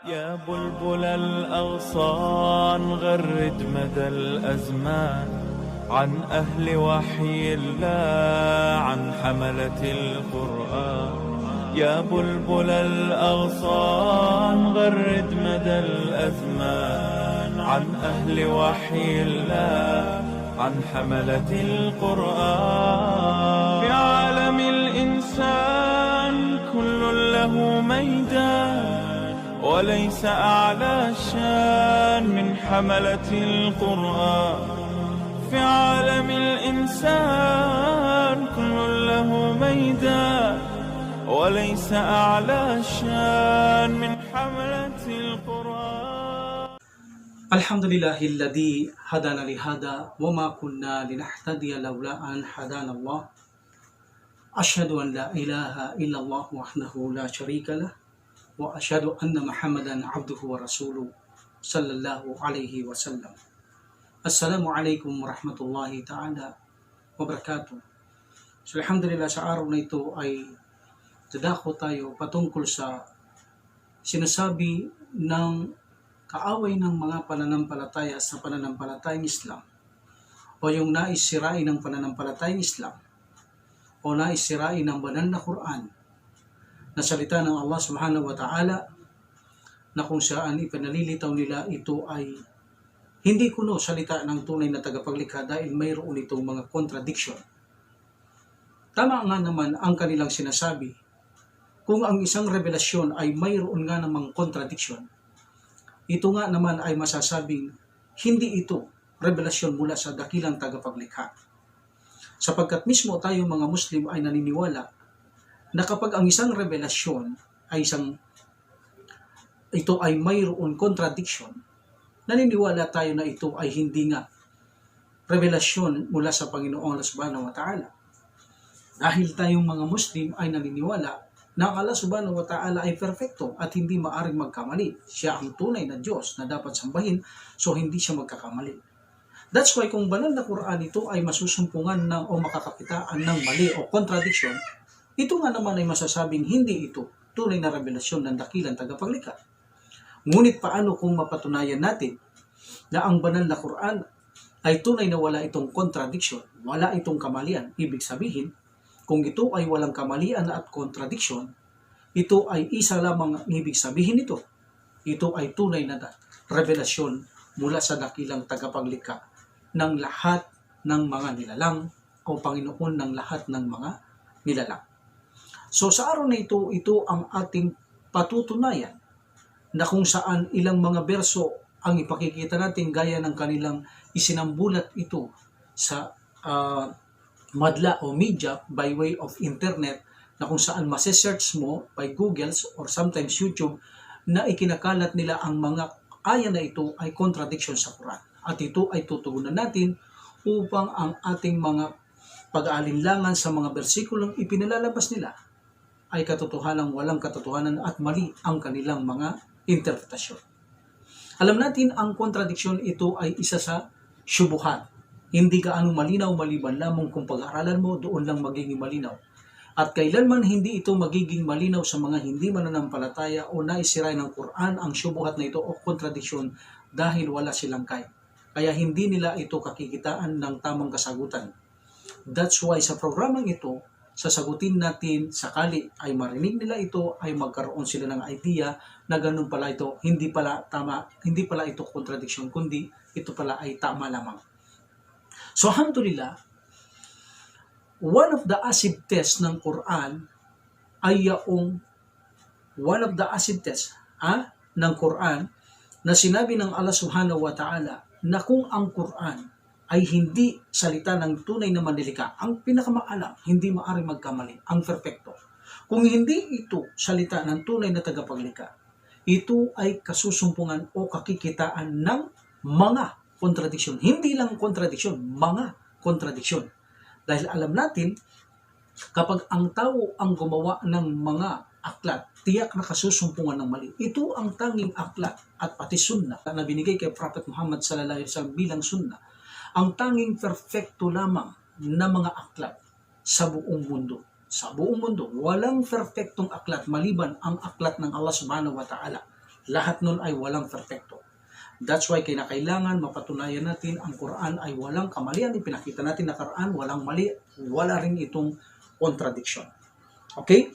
يا بلبل الأغصان غرد مدى الأزمان عن أهل وحي الله، عن حملة القرآن. يا بلبل الأغصان غرد مدى الأزمان عن أهل وحي الله، عن حملة القرآن. في عالم الإنسان كل له ميدان، وليس أعلى شان من حملة القرآن. في عالم الإنسان كل له ميدان، وليس أعلى شان من حملة القرآن. الحمد لله الذي هدانا لهذا وما كنا لنهتدي لولا أن هدانا الله. أشهد أن لا إله إلا الله وحده لا شريك له، وأشهد أن محمدا عبده ورسوله صلى الله عليه وسلم. Assalamu alaikum warahmatullahi ta'ala wabarakatuh. So alhamdulillah, sa araw na ito ay dadako tayo patungkol sa sinasabi ng kaaway ng mga pananampalataya sa pananampalatayang Islam, o yung nais sirain ng pananampalatayang Islam, o nais sirain ng banal na Quran na salita ng Allah subhanahu wa ta'ala, na kung saan ipanalilitaw nila ito ay hindi kuno salita ng tunay na tagapaglikha dahil mayroon itong mga contradiction. Tama nga naman ang kanilang sinasabi. Kung ang isang revelasyon ay mayroon nga namang contradiction, ito nga naman ay masasabing hindi ito revelasyon mula sa dakilang tagapaglikha. Sapagkat mismo tayo mga Muslim ay naniniwala na kapag ang isang revelasyon ay ito ay mayroon contradiction, naniniwala tayo na ito ay hindi nga revelasyon mula sa Panginoong Allah subhanahu wa ta'ala. Dahil tayong mga Muslim ay naniniwala na ang Allah subhanahu wa ta'ala ay perfecto at hindi maaring magkamali. Siya ang tunay na Diyos na dapat sambahin, so hindi siya magkakamali. That's why kung banal na Quran ito ay masusumpungan ng o makakakitaan ng mali o contradiction, ito nga naman ay masasabing hindi ito tunay na revelasyon ng dakilang tagapaglikha. Ngunit paano kung mapatunayan natin na ang banal na Quran ay tunay na wala itong contradiction, wala itong kamalian? Ibig sabihin, kung ito ay walang kamalian at contradiction, ito ay isa lamang ang ibig sabihin nito. Ito ay tunay na revelasyon mula sa dakilang tagapaglikha ng lahat ng mga nilalang o Panginoon ng lahat ng mga nilalang. So sa araw na ito, ito ang ating patutunayan na kung saan ilang mga berso ang ipakikita natin gaya ng kanilang isinambulat ito sa madla o media by way of internet, na kung saan masesearch mo by Google or sometimes YouTube na ikinakalat nila ang mga aya na ito ay contradiction sa Quran. At ito ay tutugunan natin upang ang ating mga pag-aalinlangan sa mga bersikulong ipinalalabas nila ay katotohanan, walang katotohanan at mali ang kanilang mga interpretasyon. Alam natin ang contradiction ito ay isa sa syubuhat. Hindi gaano malinaw maliban lamang kung pag-aaralan mo, doon lang magiging malinaw. At kailanman hindi ito magiging malinaw sa mga hindi mananampalataya o naisiray ng Quran ang syubuhat na ito o contradiction dahil wala silang kaya. Kaya hindi nila ito kakikitaan ng tamang kasagutan. That's why sa programang ito, sasagutin natin, sakali ay marinig nila ito, ay magkaroon sila ng idea na ganun pala ito, hindi pala tama, hindi pala ito contradiction, kundi ito pala ay tama lamang. So alhamdulillah, one of the acid tests ng Quran ay yung one of the acid tests ng Quran na sinabi ng Allah subhanahu wa ta'ala na kung ang Quran ay hindi salita ng tunay na manlilikha, ang pinakamaalam, hindi maaring magkamali, ang perfecto. Kung hindi ito salita ng tunay na tagapaglikha, ito ay kasusumpungan o kakikitaan ng mga contradiction. Hindi lang contradiction, mga contradiction. Dahil alam natin, kapag ang tao ang gumawa ng mga aklat, tiyak na kasusumpungan ng mali. Ito ang tanging aklat at pati sunnah na binigay kay Prophet Muhammad sallallahu alaihi wasallam bilang sunnah. Ang tanging perfecto lamang na mga aklat sa buong mundo. Sa buong mundo, walang perfectong aklat maliban ang aklat ng Allah subhanahu wa ta'ala. Lahat nun ay walang perfecto. That's why kinakailangan mapatunayan natin ang Quran ay walang kamalian. Ipinakita natin na Quran walang mali, wala rin itong contradiction. Okay?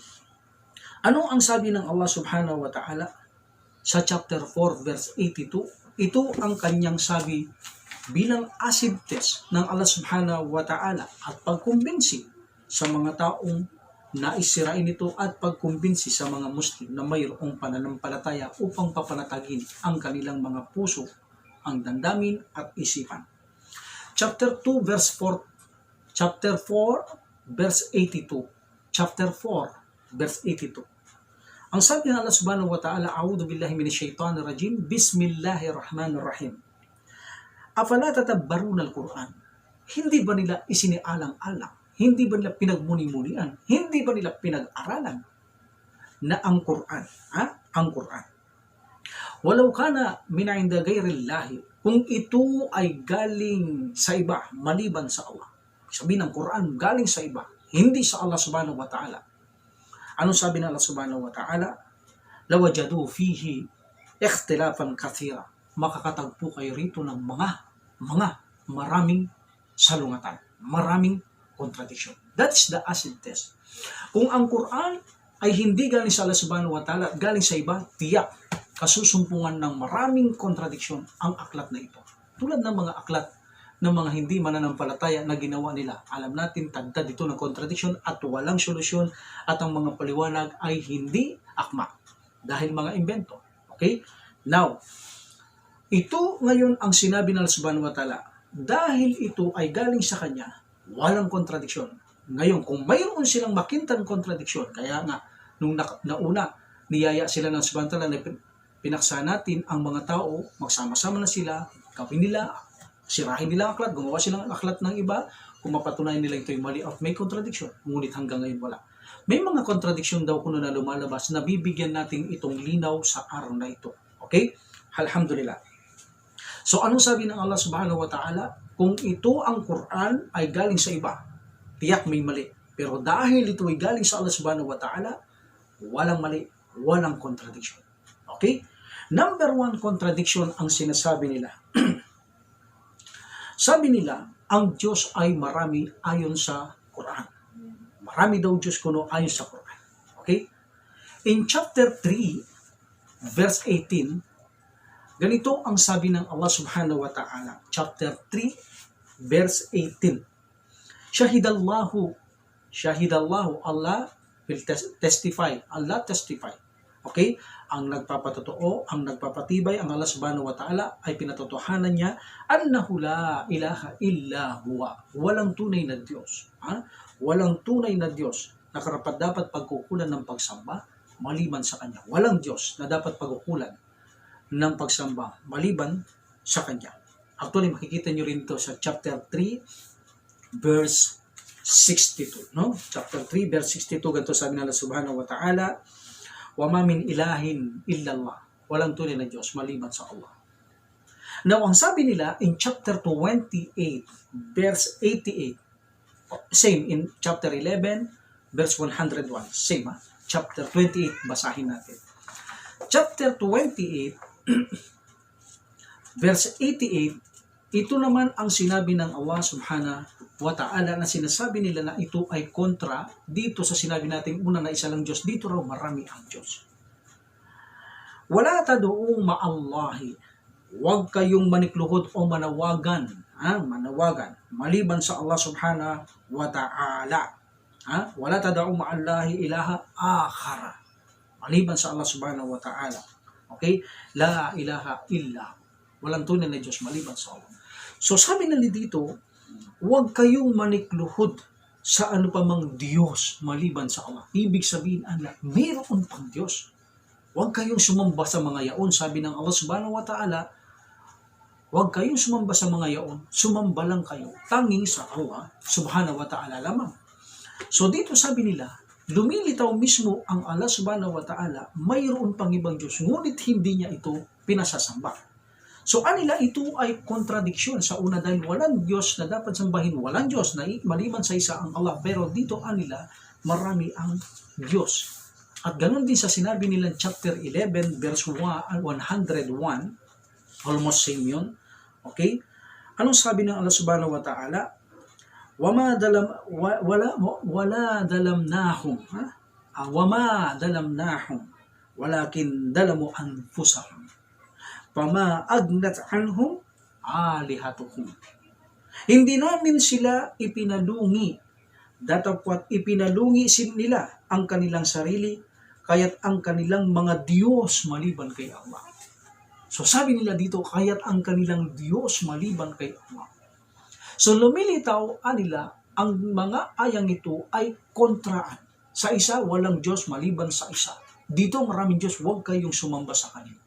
Ano ang sabi ng Allah subhanahu wa ta'ala sa chapter 4 verse 82? Ito ang kanyang sabi bilang acid test ng Allah subhanahu wa ta'ala at pagkumbinsi sa mga taong naisirain ito at pagkumbinsi sa mga Muslim na mayroong pananampalataya upang papanatagin ang kanilang mga puso, ang damdamin at isipan. Chapter 2 verse 4, chapter 4 verse 82. Chapter 4 verse 82. Ang sabi ng Allah subhanahu wa ta'ala, A'udhu billahi minasyaitanir rajim, Bismillahirrahmanirrahim. Afala tatabbaruna al-Quran? Hindi ba nila isinialang-alang? Hindi ba nila pinagmuni-munian? Hindi ba nila pinag-aralan na ang Quran? Ang Quran. Walau kana min 'inda ghairillahi, kung ito ay galing sa iba maliban sa Allah. Sabi ng Quran galing sa iba, hindi sa Allah subhanahu wa ta'ala. Ano sabi ng Allah subhanahu wa ta'ala? Lawajadu fihi ikhtilafan kathira. Makakatagpo kayo rito ng maraming salungatan, maraming contradiction. That's the acid test. Kung ang Quran ay hindi galing sa Allah subhanahu wa ta'ala, galing sa iba, tiyak, kasusumpungan ng maraming contradiction ang aklat na ito. Tulad ng mga aklat ng mga hindi mananampalataya na ginawa nila. Alam natin, tagtad ito ng contradiction at walang solusyon at ang mga paliwanag ay hindi akma dahil mga invento. Okay? Now, ito ngayon ang sinabi ng Allah subhanahu wa ta'ala. Dahil ito ay galing sa Kanya, walang contradiction. Ngayon, kung mayroon silang makintang contradiction, kaya nga, nung nauna, niyaya sila ng subhanahu wa ta'ala na pinaksa natin ang mga tao, magsama-sama na sila, gawin nila, sirahin nila ang aklat, gumawa silang aklat ng iba, kung mapatunayan nila ito yung mali at may contradiction. Ngunit hanggang ngayon wala. May mga contradiction daw kuno na lumalabas na bibigyan natin itong linaw sa araw na ito. Okay? Alhamdulillah. So, anong sabi ng Allah subhanahu wa ta'ala? Kung ito ang Quran ay galing sa iba, tiyak may mali. Pero dahil ito ay galing sa Allah subhanahu wa ta'ala, walang mali, walang contradiction. Okay? Number 1 contradiction ang sinasabi nila. Sabi nila, ang Diyos ay marami ayon sa Quran. Marami daw Diyos kuno ayon sa Quran. Okay? In chapter 3, verse 18, ganito ang sabi ng Allah subhanahu wa ta'ala. Chapter 3, verse 18. Shahidallahu, Allah will testify. Allah testify. Okay? Ang nagpapatotoo, ang nagpapatibay, ang Allah subhanahu wa ta'ala ay pinatotohanan niya, annahu la ilaha illa huwa. Walang tunay na Diyos. Walang tunay na Diyos na karapat-dapat pagkukulan ng pagsamba maliban sa Kanya. Walang Diyos na dapat pagkukulan ng pagsamba maliban sa Kanya. Actually, makikita nyo rin ito sa chapter 3, verse 62. No? Chapter 3, verse 62, ganito sabi ng Allah subhanahu wa ta'ala, wa ma min ilahin illallah. Walang tunay na Diyos maliban sa Allah. Now, ang sabi nila in chapter 28, verse 88, same in chapter 11, verse 101. Same, chapter 28, basahin natin. Chapter 28, verse 88, ito naman ang sinabi ng Allah subhanahu wa ta'ala na sinasabi nila na ito ay kontra dito sa sinabi natin una na isa lang Diyos. Dito raw marami ang Diyos. Wala tad'u ma'allahi. Huwag kayong manikluhod o manawagan. Manawagan. Maliban sa Allah subhanahu wa ta'ala. Wala tad'u ma'allahi ilaha akhara. Maliban sa Allah subhanahu wa ta'ala. Okay? La ilaha illa. Walang tunay na Diyos maliban sa Allah. So sabi nila dito, huwag kayong manikluhod sa ano pa mang Diyos maliban sa Allah. Ibig sabihin, mayroon pang Diyos. Huwag kayong sumamba sa mga yaon. Sabi ng Allah subhanahu wa ta'ala, huwag kayong sumamba sa mga yaon. Sumamba lang kayo. Tanging sa Allah subhanahu wa ta'ala lamang. So dito sabi nila, lumilitaw mismo ang Allah subhanahu wa ta'ala, mayroon pang ibang Diyos, ngunit hindi niya ito pinasasamba. So anila ito ay contradiction sa una dahil walang Diyos na dapat sambahin, walang Diyos na maliban sa isa ang Allah. Pero dito anila marami ang Diyos. At ganun din sa sinabi nilang chapter 11, verse 101, almost same yun. Okay? Anong sabi ng Allah subhanahu wa ta'ala? Wala dalamnahum, wama dalamnahum, walakin dalamu anfusahum. Pama agnat anhum alihatuhum. Hindi namin sila ipinalungi, datapwat ipinalungi nila ang kanilang sarili, kaya't ang kanilang mga Diyos maliban kay Allah. So sabi nila dito, kaya't ang kanilang Diyos maliban kay Allah. So lumilitaw nila ang mga ayang ito ay kontraan. Sa isa, walang Diyos maliban sa isa. Dito maraming Diyos, huwag kayong sumamba sa kanila.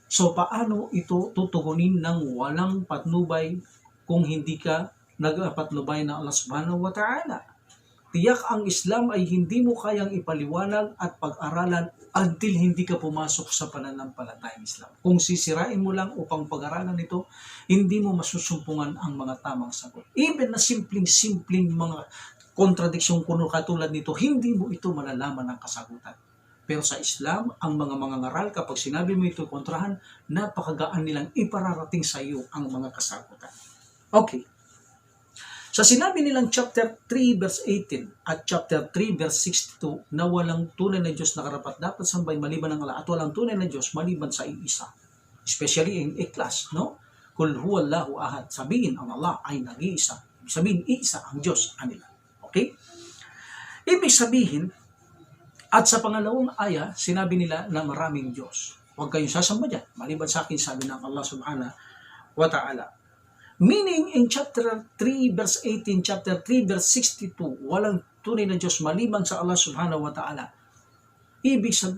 So paano ito tutugunin ng walang patnubay kung hindi ka nagpatnubay na Allah subhanahu wa ta'ala? Tiyak ang Islam ay hindi mo kayang ipaliwanag at pag-aralan until hindi ka pumasok sa pananampalatayang Islam. Kung sisirain mo lang upang pag-aralan ito, hindi mo masusumpungan ang mga tamang sagot. Even na simpleng mga contradiction kuno katulad nito, hindi mo ito malalaman ang kasagutan. Pero sa Islam, ang mga mangangaral, kapag sinabi mo ito kontrahan, napakagaan nilang ipararating sa iyo ang mga kasagutan. Okay. Sa sinabi nilang chapter 3 verse 18 at chapter 3 verse 62 na walang tunay na Diyos na karapat dapat sambay maliban ng Allah at walang tunay na Diyos maliban sa iisa. Especially in Ikhlas, no? Kul huwallahu ahad. Sabihin ang Allah ay nag-iisa. Sabihin, iisa ang Diyos anila. Okay? Ibig sabihin, at sa pangalawang aya, sinabi nila na maraming Diyos. Huwag kayong sasamba dyan. Maliban sa akin, sabi ng Allah subhanahu wa ta'ala. Meaning, in chapter 3, verse 18, chapter 3, verse 62, walang tunay na Diyos maliban sa Allah subhanahu wa ta'ala.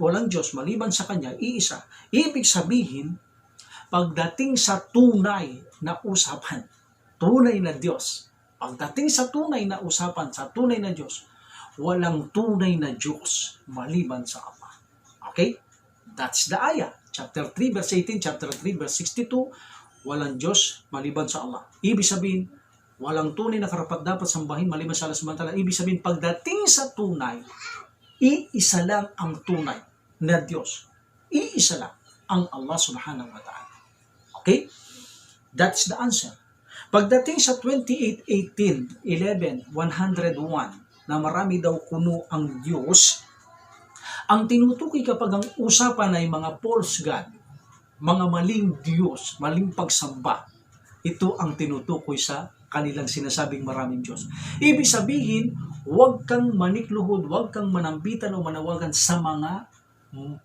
Walang Diyos maliban sa Kanya, iisa. Ibig sabihin, pagdating sa tunay na usapan, tunay na Diyos, pagdating sa tunay na usapan, sa tunay na Diyos, walang tunay na Diyos maliban sa Allah. Okay? That's the ayah. Chapter 3, verse 18, chapter 3, verse 62, walang Diyos maliban sa Allah. Ibig sabihin, walang tunay na karapat dapat sambahin maliban sa Allah subhanahu wa ta'ala. Ibig sabihin, pagdating sa tunay, iisa lang ang tunay na Diyos. Iisa lang ang Allah subhanahu wa ta'ala. Okay? That's the answer. Pagdating sa 28:18, 11, 101, na marami daw kuno ang Diyos, ang tinutukoy kapag ang usapan ay mga false God, mga maling Diyos, maling pagsamba, ito ang tinutukoy sa kanilang sinasabing maraming Diyos. Ibig sabihin, huwag kang manikluhod, huwag kang manambitan o manawagan sa mga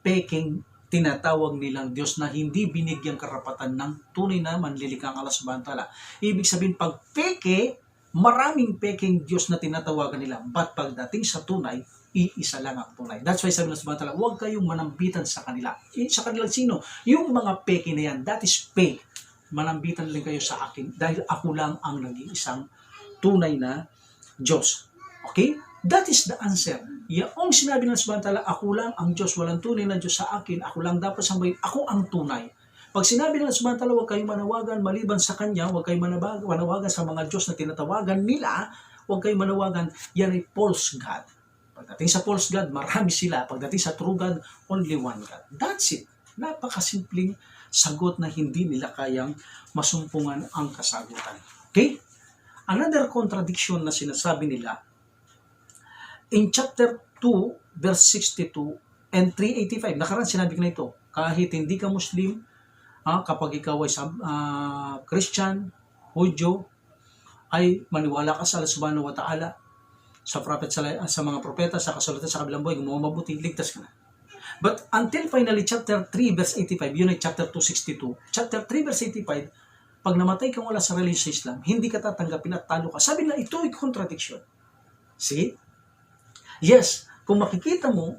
peking tinatawag nilang Diyos na hindi binigyang karapatan ng tunay na manlilikang Allah subhanahu wa ta'ala. Ibig sabihin, pag peke, maraming peking Diyos na tinatawagan nila. But pagdating sa tunay, iisa lang ang tunay. That's why sabi ng subhanahu wa ta'ala, huwag kayong manambitan sa kanila. Sa kanilang sino? Yung mga peke na yan, that is fake. Manambitan lang kayo sa akin dahil ako lang ang nag-iisang tunay na Diyos. Okay? That is the answer. Yung sinabi ng subhanahu wa ta'ala, ako lang ang Diyos, walang tunay na Diyos sa akin, ako lang dapat sambahin, ako ang tunay. Pag sinabi ng subhanahu wa ta'ala, huwag kayong manawagan maliban sa Kanya, huwag kayong manawagan sa mga Diyos na tinatawagan nila, huwag kayong manawagan, yan ay false God. Pagdating sa false God, marami sila. Pagdating sa true God, only one God. That's it. Napakasimpleng sagot na hindi nila kayang masumpungan ang kasagutan. Okay? Another contradiction na sinasabi nila, in chapter 2, verse 62 and 385, nakaraan sinabi ko na ito, kahit hindi ka Muslim, kapag ikaw ay Christian, Hudyo, ay maniwala ka sa Allah subhanahu wa ta'ala, sa prophet, sa mga propeta, sa kasulatan, sa kabilang buhay, gumawa mabuti, ligtas ka na. But until finally, chapter 3, verse 85, yun ay chapter 262. Chapter 3, verse 85, pag namatay kang wala sa religion sa Islam, hindi ka tatanggapin at talo ka. Sabi na, ito ay contradiction. See? Yes, kung makikita mo,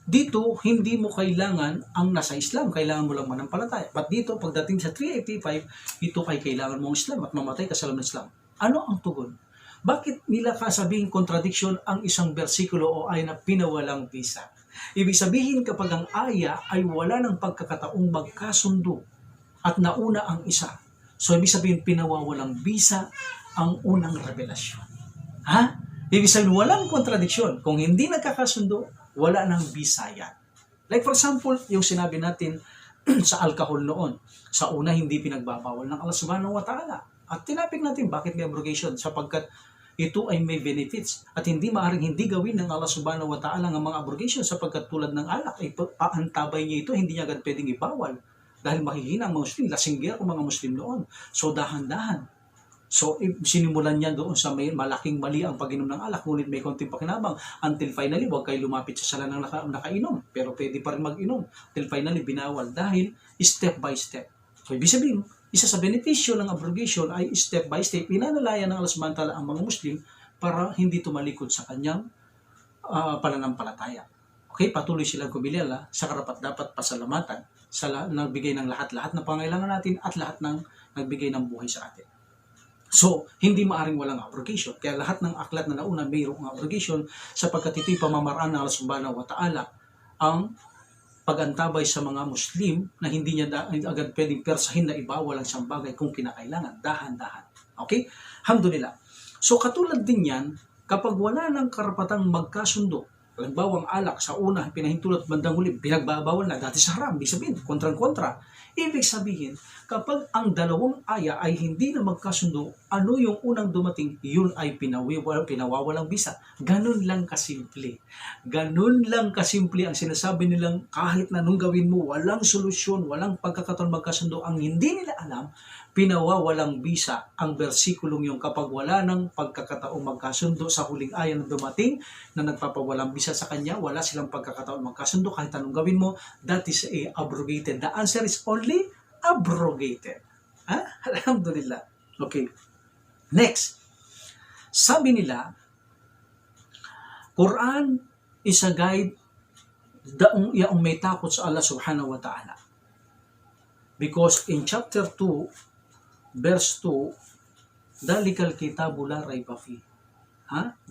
dito, hindi mo kailangan ang nasa Islam. Kailangan mo lang manampalataya. But dito, pagdating sa 385, ito ay kailangan mong Islam at mamatay ka sa alam ng Islam. Ano ang tugon? Bakit nila kasabing contradiction ang isang bersikulo o ay na pinawalang bisa? Ibig sabihin, kapag ang aya ay wala ng pagkakataong magkasundo at nauna ang isa. So, ibig sabihin, pinawawalang bisa ang unang revelasyon. Ha? Ibig sabihin, walang kontradiksyon. Kung hindi nagkakasundo, wala nang bisayan. Like for example, yung sinabi natin sa alcohol noon. Sa una, hindi pinagbabawal ng Allah subhanahu wa ta'ala. At tinapik natin bakit may abrogation? Sapagkat ito ay may benefits at hindi maaaring hindi gawin ng Allah subhanahu wa ta'ala ng mga abrogation sapagkat tulad ng alak ay paantabay niya ito, hindi niya agad pwedeng ibawal dahil mahihina ang mga Muslim, lasinggero ang mga Muslim noon. So dahan-dahan. So sinimulan niya doon sa may malaking mali ang pag-inom ng alak, ngunit may konting pakinabang until finally huwag kayo lumapit sa sala ng nakainom pero pwede pa rin mag-inom until finally binawal dahil step by step. So ibig sabihin, isa sa benepisyo ng abrogation ay step by step, pinanalayan ng Allah subhanahu wa ta'ala ang mga Muslim para hindi tumalikod sa kanyang pananampalataya. Okay, patuloy silang kumilala sa karapat-dapat pasalamatan sa nagbigay ng lahat-lahat ng pangailangan natin at lahat ng nagbigay ng buhay sa atin. So, hindi maaring walang abrogation. Kaya lahat ng aklat na nauna mayroong abrogation sapagkat ito'y pamamaraan ng Allah subhanahu wa ta'ala ang pag-antabay sa mga Muslim na hindi niya agad pwedeng persahin na ibawal ang siyang bagay kung kinakailangan. Dahan-dahan. Okay? Alhamdulillah. So, katulad din yan, kapag wala ng karapatang magkasundo, halimbawa ang alak sa una, pinahintulot bandang huli, pinagbabawal na dati sa haram, ibig sabihin, kontrang-kontra. Ibig sabihin, kapag ang dalawang aya ay hindi na magkasundo, ano yung unang dumating, yun ay pinawawalang bisa. Ganun lang kasimple. Ganun lang kasimple ang sinasabi nilang kahit na nung gawin mo, walang solusyon, walang pagkakataon magkasundo. Ang hindi nila alam, pinawawalang bisa ang bersikulong yung kapag wala ng pagkakataong magkasundo sa huling aya na dumating na nagpapawalang bisa sa kanya, wala silang pagkakataon magkasundo kahit anong gawin mo, that is abrogated. The answer is only abrogated. Alhamdulillah. Okay. Next. Sabi nila, Quran is a guide yaong may takot sa Allah subhanahu wa ta'ala. Because in chapter 2, verse 2, Dalikal kitabu la rayba fi.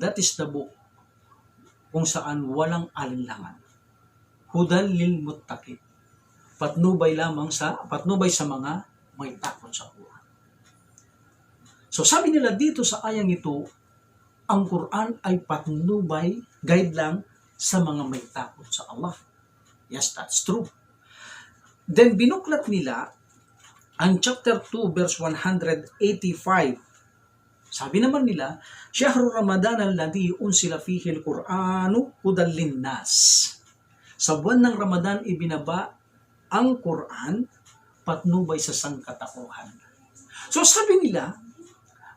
That is the book kung saan walang alinlangan. Hudal lil muttaqin. Patnubay sa mga may takot sa Quran. So sabi nila dito sa ayang ito, ang Quran ay patnubay, guide lang sa mga may takot sa Allah. Yes, that's true. Then binuklat nila ang chapter 2 verse 185. Sabi naman nila, Shahru Ramadan alladhi unsila fihi al-Qur'anu hudal linnas. Sa buwan ng Ramadan ibinaba ang Quran patnubay sa sangkatauhan. So sabi nila,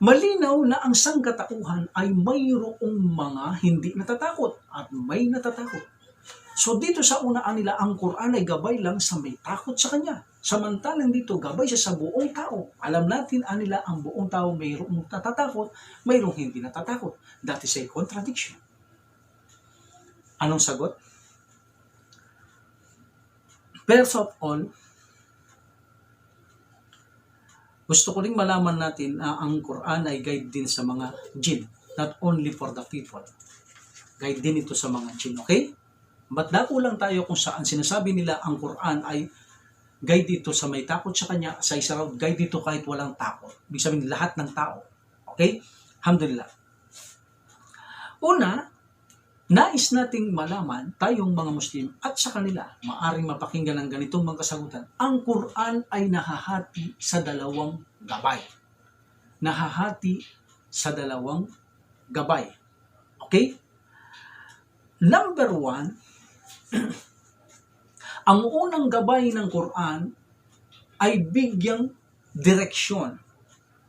malinaw na ang sangkatauhan ay mayroong mga hindi natatakot at may natatakot. So dito sa unaan nila, ang Quran ay gabay lang sa may takot sa kanya. Samantalang dito, gabay siya sa buong tao. Alam natin anila ang buong tao mayroong natatakot, mayroong hindi natatakot. That is a contradiction. Anong sagot? First of all, gusto ko rin malaman natin na ang Quran ay guide din sa mga jinn, not only for the people. Guide din ito sa mga jinn, okay? But dako lang tayo kung saan sinasabi nila ang Quran ay guide dito sa may takot sa kanya, sa isa raw guide dito kahit walang takot. Ibig sabihin lahat ng tao. Okay? Alhamdulillah. Una, nais nating malaman tayong mga Muslim at sa kanila, maaring mapakinggan ang ganitong mga kasagutan. Ang Quran ay nahahati sa dalawang gabay. Nahahati sa dalawang gabay. Okay? Number 1, ang unang gabay ng Quran ay bigyang direksyon,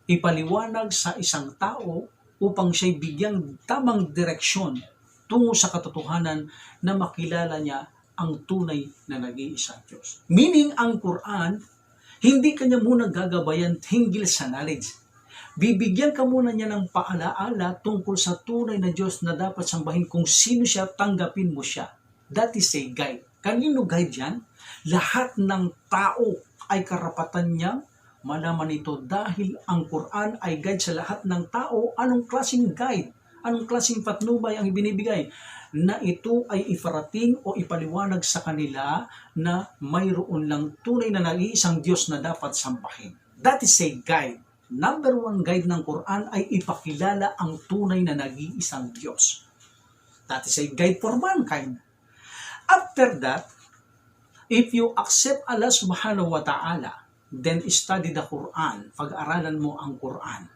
ipaliwanag sa isang tao upang siya'y bigyang tamang direksyon tungo sa katotohanan na makilala niya ang tunay na nag-iisang Diyos. Meaning, ang Quran, hindi kanya muna gagabayan hinggil sa knowledge. Bibigyan ka muna niya ng paalaala tungkol sa tunay na Diyos na dapat sambahin. Kung sino siya, tanggapin mo siya. That is a guide. Kanino guide yan? Lahat ng tao ay karapatan niyang malaman ito dahil ang Quran ay guide sa lahat ng tao. Anong klaseng guide? Anong klaseng patnubay ang ibinibigay? Na ito ay iparating o ipaliwanag sa kanila na mayroon lang tunay na nag-iisang Diyos na dapat sambahin. That is a guide. Number 1 guide ng Quran ay ipakilala ang tunay na nag-iisang Diyos. That is a guide for mankind. After that, if you accept Allah subhanahu wa ta'ala, then study the Quran. Pag-aralan mo ang Quran.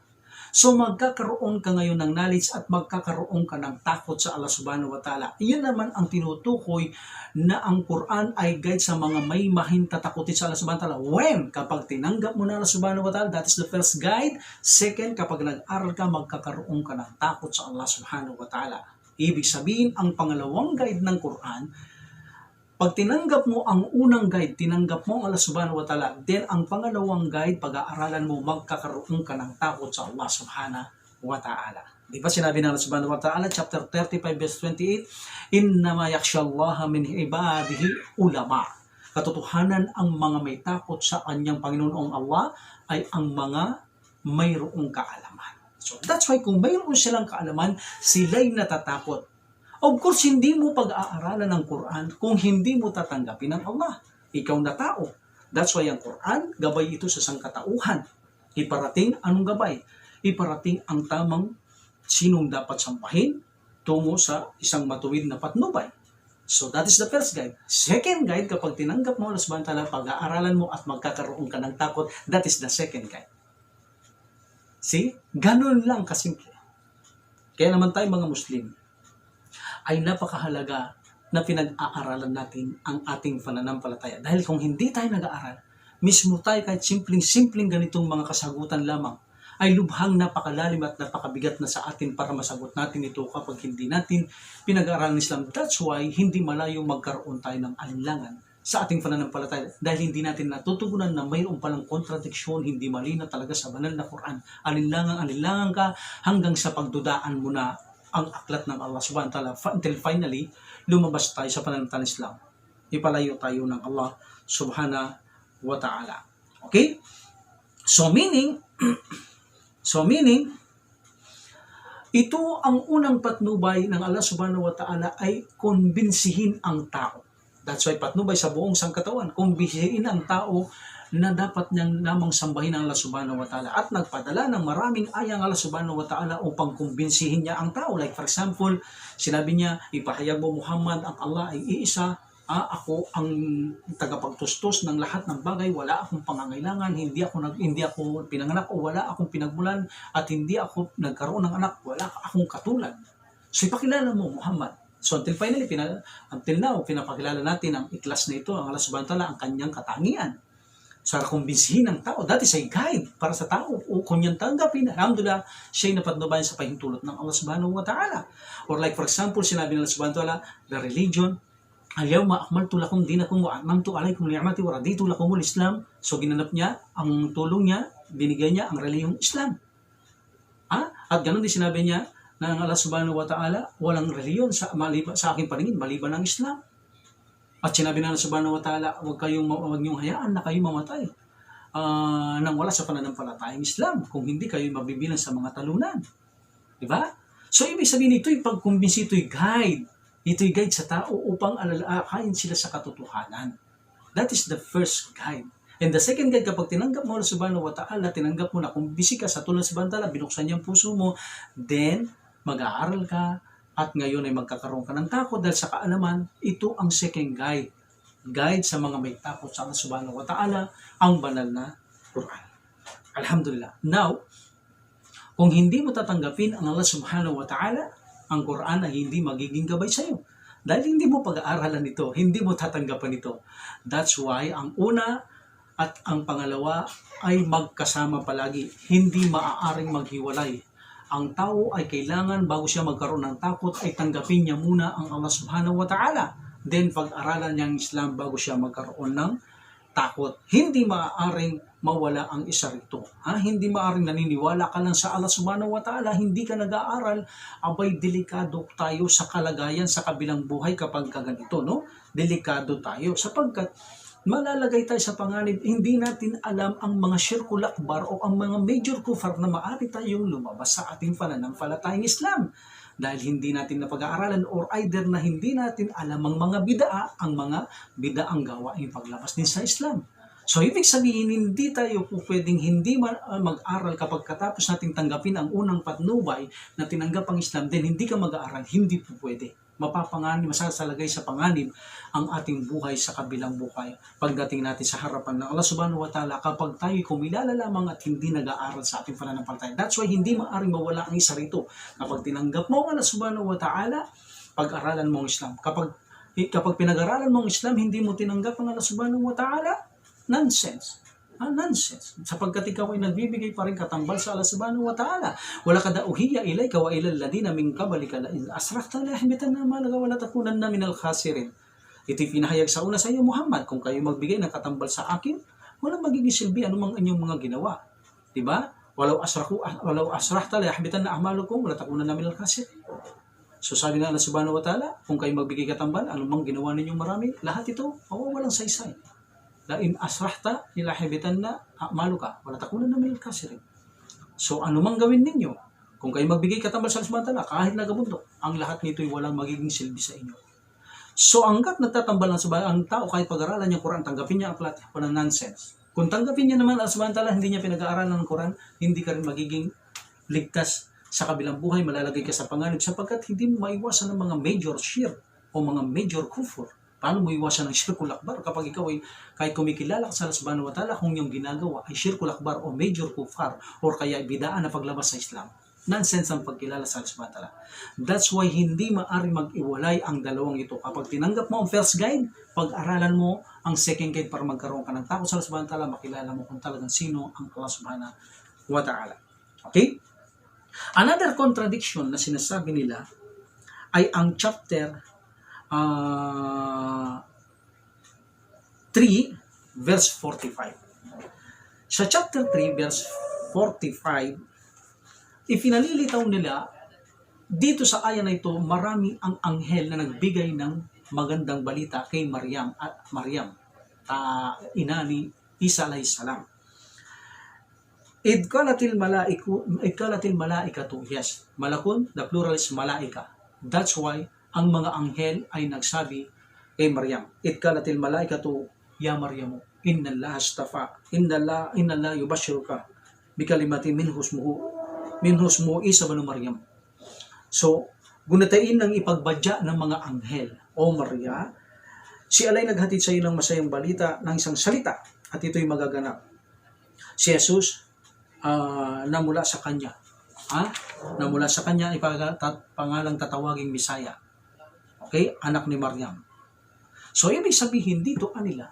So magkakaroon ka ngayon ng knowledge at magkakaroon ka ng takot sa Allah subhanahu wa ta'ala. Iyon naman ang tinutukoy na ang Quran ay guide sa mga may mahintatakutin sa Allah subhanahu wa ta'ala. When? Kapag tinanggap mo na Allah subhanahu wa ta'ala, that is the first guide. Second, kapag nag-aral ka, magkakaroon ka ng takot sa Allah subhanahu wa ta'ala. Ibig sabihin, ang pangalawang guide ng Quran, pag tinanggap mo ang unang guide, tinanggap mo ang Allah subhanahu wa ta'ala, then ang pangalawang guide, pag-aaralan mo, magkakaroon ka ng takot sa Allah subhanahu wa ta'ala. Di ba sinabi ng Allah subhanahu wa ta'ala, chapter 35 verse 28, innama yakhshallaha min ibadihi ulama. Katotohanan, ang mga may takot sa kanyang Panginoong Allah ay ang mga mayroong kaalaman. So that's why kung mayroon silang kaalaman, sila'y natatakot. Of course, hindi mo pag-aaralan ng Quran kung hindi mo tatanggapin ng Allah. Ikaw na tao. That's why ang Quran, gabay ito sa sangkatauhan. Iparating, anong gabay? Iparating ang tamang sinong dapat sampahin tungo sa isang matuwid na patnubay. So that is the first guide. Second guide, kapag tinanggap mo Allah subhanahu wa ta'ala, pag-aaralan mo at magkakaroon ka ng takot, that is the second guide. See? Ganun lang kasimple. Kaya naman tayo mga Muslim, ay napakahalaga na pinag-aaralan natin ang ating pananampalataya. Dahil kung hindi tayo nag-aaral, mismo tayo kahit simpleng ganitong mga kasagutan lamang, ay lubhang napakalalim at napakabigat na sa atin para masagot natin ito kapag hindi natin pinag-aaralan ng Islam. That's why hindi malayo magkaroon tayo ng alinlangan sa ating pananampalataya dahil hindi natin natutugunan na mayroon palang contradiction, hindi malinaw talaga sa banal na Quran. Alinlangan ka hanggang sa pagdudaan mo na ang aklat ng Allah subhanahu wa ta'ala until finally lumabas tayo sa pananampalataya ng Islam. Ipalayo tayo ng Allah subhanahu wa ta'ala. Okay? So meaning ito ang unang patnubay ng Allah subhanahu wa ta'ala ay kumbinsihin ang tao. That's why patnubay sa buong sangkatawan, kumbinsihin ang tao na dapat niyang namang sambahin ang Allah subhanahu wa ta'ala at nagpadala ng maraming ayang Allah subhanahu wa ta'ala upang kumbinsihin niya ang tao. Like for example, sinabi niya, ipahayag mo Muhammad, ang Allah ay iisa, ako ang tagapagtustos ng lahat ng bagay, wala akong pangangailangan, hindi ako pinanganak o wala akong pinagmulan at hindi ako nagkaroon ng anak, wala akong katulad. So ipakilala mo Muhammad. So until finally, until now, pinapakilala natin ang iklas na ito, ang Allah subhanahu wa ta'ala, ang kanyang katangian. So, kumbinsihin ng tao. That is a guide para sa tao. O kung yan tanggapin, alhamdulillah, siya'y napatnubayan sa pahintulot ng Allah subhanahu wa ta'ala. Or like for example, sinabi ng Allah subhanahu wa ta'ala, the religion, al-yawma akmaltu lakum dinakum wa atmamtu alaykum ni'mati wa raditu lakumul Islam. So, ginanap niya, ang tulong niya, binigay niya ang relihiyong Islam. At ganun din sinabi niya, na ang Allah subhanahu wa ta'ala, walang reliyon sa aking paningin, maliban ng Islam. At sinabi na subhanahu wa ta'ala, huwag niyong hayaan na kayo mamatay nang wala sa pananampalatayang Islam. Kung hindi kayo mabibilang sa mga talunan. Diba? So, ibig sabihin ito'y pagkumbinsi, ito'y guide. Ito'y guide sa tao upang alalahain sila sa katotohanan. That is the first guide. And the second guide, kapag tinanggap mo Allah subhanahu wa ta'ala, tinanggap mo na kumbinsi ka sa tulad sa bantala, binuksan niya ang puso mo, then mag-aaral ka, at ngayon ay magkakaroon ka ng takot dahil sa kaalaman, ito ang second guide. Guide sa mga may takot sa Allah subhanahu wa ta'ala, ang banal na Quran. Alhamdulillah. Now, kung hindi mo tatanggapin ang Allah subhanahu wa ta'ala, ang Quran ay hindi magiging gabay sa iyo. Dahil hindi mo pag-aaralan ito, hindi mo tatanggapin ito. That's why ang una at ang pangalawa ay magkasama palagi. Hindi maaaring maghiwalay. Ang tao ay kailangan bago siya magkaroon ng takot ay tanggapin niya muna ang Allah subhanahu wa ta'ala. Then pag-aralan niya ang Islam bago siya magkaroon ng takot. Hindi maaaring mawala ang isa rito. Hindi maaaring naniniwala ka lang sa Allah subhanahu wa ta'ala, hindi ka nag-aaral, abay delikado tayo sa kalagayan sa kabilang buhay kapag ganito, no? Delikado tayo sapagkat malalagay tayo sa panganib, hindi natin alam ang mga syirkul akbar o ang mga major kufar na maaari tayong lumabas sa ating pananampalatayang Islam. Dahil hindi natin napag-aaralan or either na hindi natin alam ang mga bidaa, ang mga bidaang gawa ay paglabas din sa Islam. So, ibig sabihin, hindi tayo po pwedeng hindi mag-aral kapag katapos natin tanggapin ang unang patnubay na tinanggap ang Islam, then hindi ka mag-aaral, hindi po pwede. masasalagay sa panganib ang ating buhay sa kabilang buhay. Pagdating natin sa harapan ng Allah subhanahu wa ta'ala, kapag tayo'y kumilala lamang at hindi nag-aaral sa ating pananampalataya. That's why hindi maaaring mawala ang isa rito. Kapag tinanggap mo ang Allah subhanahu wa ta'ala, pag-aralan mo ang Islam. Kapag pinag-aralan mo ang Islam, hindi mo tinanggap ang Allah subhanahu wa ta'ala, nonsense. Nonsense. Sapagkat ikaw ay nagbibigay pa rin katambal sa Allah subhanahu wa ta'ala. Wala kada uhiya ilayka wa ilal ladina min qablika la in asrakta la yahbitanna amalaka wa la takunanna minal khasirin. Ito'y pinahayag sa una sa iyo, Muhammad, kung kayo magbigay ng katambal sa akin, walang magiging silbi anumang inyong mga ginawa. Diba? Walau asrakta la yahbitanna amalukum wa la takunanna minal khasirin. So sabi na Allah subhanahu wa ta'ala, kung kayo magbigay katambal, anumang ginawa ninyong marami, lahat ito walang saysay. La in asrahta ilahibitanna a'maluka wala takunanna minal khasirin. So anumang gawin ninyo, kung kayo magbigay katambal sa Allah subhanahu wa ta'ala, kahit nagabundok, ang lahat nito ay walang magiging silbi sa inyo. So hangga't nagtatambal ang tao, kahit pag-aralan niya Quran, tanggapin niya ang aklat, walang nonsense. Kung tanggapin niya naman Allah subhanahu wa ta'ala, hindi niya pinag-aaralan ng Quran, hindi ka rin magiging ligtas sa kabilang buhay, malalagay ka sa panganib sapagkat hindi mo maiwasan ng mga major shirk o mga major kufur. Paano mo iwasan ng shirkul akbar kapag ikaw ay kahit kumikilala ka sa Allah subhanahu wa ta'ala kung yung ginagawa ay shirkul akbar o major kufar or kaya bidaan na paglabas sa Islam? Nonsense ang pagkilala sa Allah subhanahu wa ta'ala. That's why hindi maaari mag-iwalay ang dalawang ito. Kapag tinanggap mo ang first guide, pag-aralan mo ang second guide para magkaroon ka ng takot sa Allah subhanahu wa ta'ala, makilala mo kung talagang sino ang Allah subhanahu wa ta'ala. Okay? Another contradiction na sinasabi nila ay ang chapter 3 verse 45. Sa chapter 3 verse 45, ipinalilitaw nila dito sa aya na ito, marami ang anghel na nagbigay ng magandang balita kay Maryam, ina ni Isa alayhis salam. Idkalatil malaikatu, yes, malakun, the plural is malaika. That's why ang mga anghel ay nagsabi kay Maryam, Idkalatil malaikatu ya Maryamu innallaha astafa innallaha yubashshiruka bikalimatin minhusmuhu Isa banu Maryam. So gunatain ng ipagbadya ng mga anghel, O Maria, si alay naghatid sa iyo ng masayang balita ng isang salita at ito'y magaganap. Si Jesus na mula sa kanya ay pangalang tatawaging Misaya. Okay? Anak ni Maryam. So, ibig sabihin dito kanila,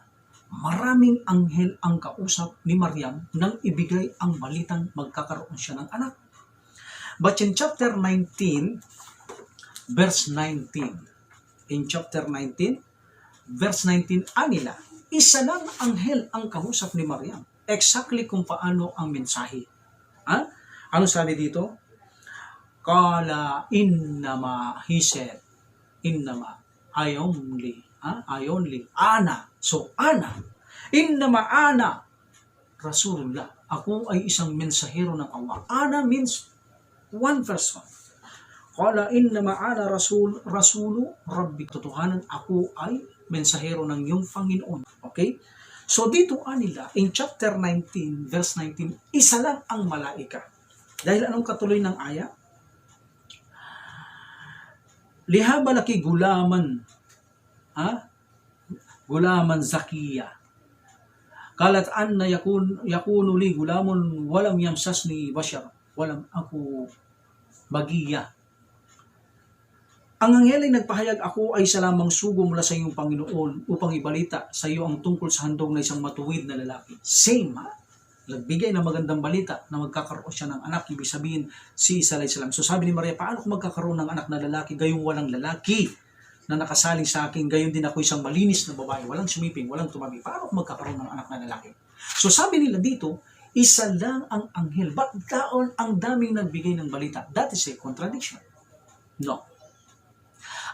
maraming anghel ang kausap ni Maryam nang ibigay ang balitang magkakaroon siya ng anak. But in chapter 19, verse 19, in chapter 19, verse 19, anila, isa lang anghel ang kausap ni Maryam. Exactly kung paano ang mensahe. Ano sabi dito? Kala innama, he said, innama, I only, ana. So, ana. Innama ana, Rasulullah. Ako ay isang mensahero ng Allah. Ana means one person. Kala innama ana rasulu rabbi. Totohanan, ako ay mensahero ng iyong Panginoon. Okay? So, dito anila, in chapter 19, verse 19, isa lang ang malaika. Dahil anong katuloy ng aya? Lihabalaki gulaman, gulaman zakiya. Kalat anna yakunu li gulamun walam yamsasni bashar, walam ako bagiya. Ang anghel ay nagpahayag, ako ay isa lamang sugo mula sa iyong Panginoon upang ibalita sa iyo ang tungkol sa handog na isang matuwid na lalaki. Same, nagbigay ng magandang balita na magkakaroon siya ng anak, ibig sabihin si Isa alayhis salam. So sabi ni Maria, paano kung magkakaroon ng anak na lalaki, gayong walang lalaki na nakasaling sa akin, gayon din ako isang malinis na babae, walang sumiping, walang tumabi, paano kung magkakaroon ng anak na lalaki? So sabi nila dito, isa lang ang anghel, but daon ang daming nagbigay ng balita. That is a contradiction. No.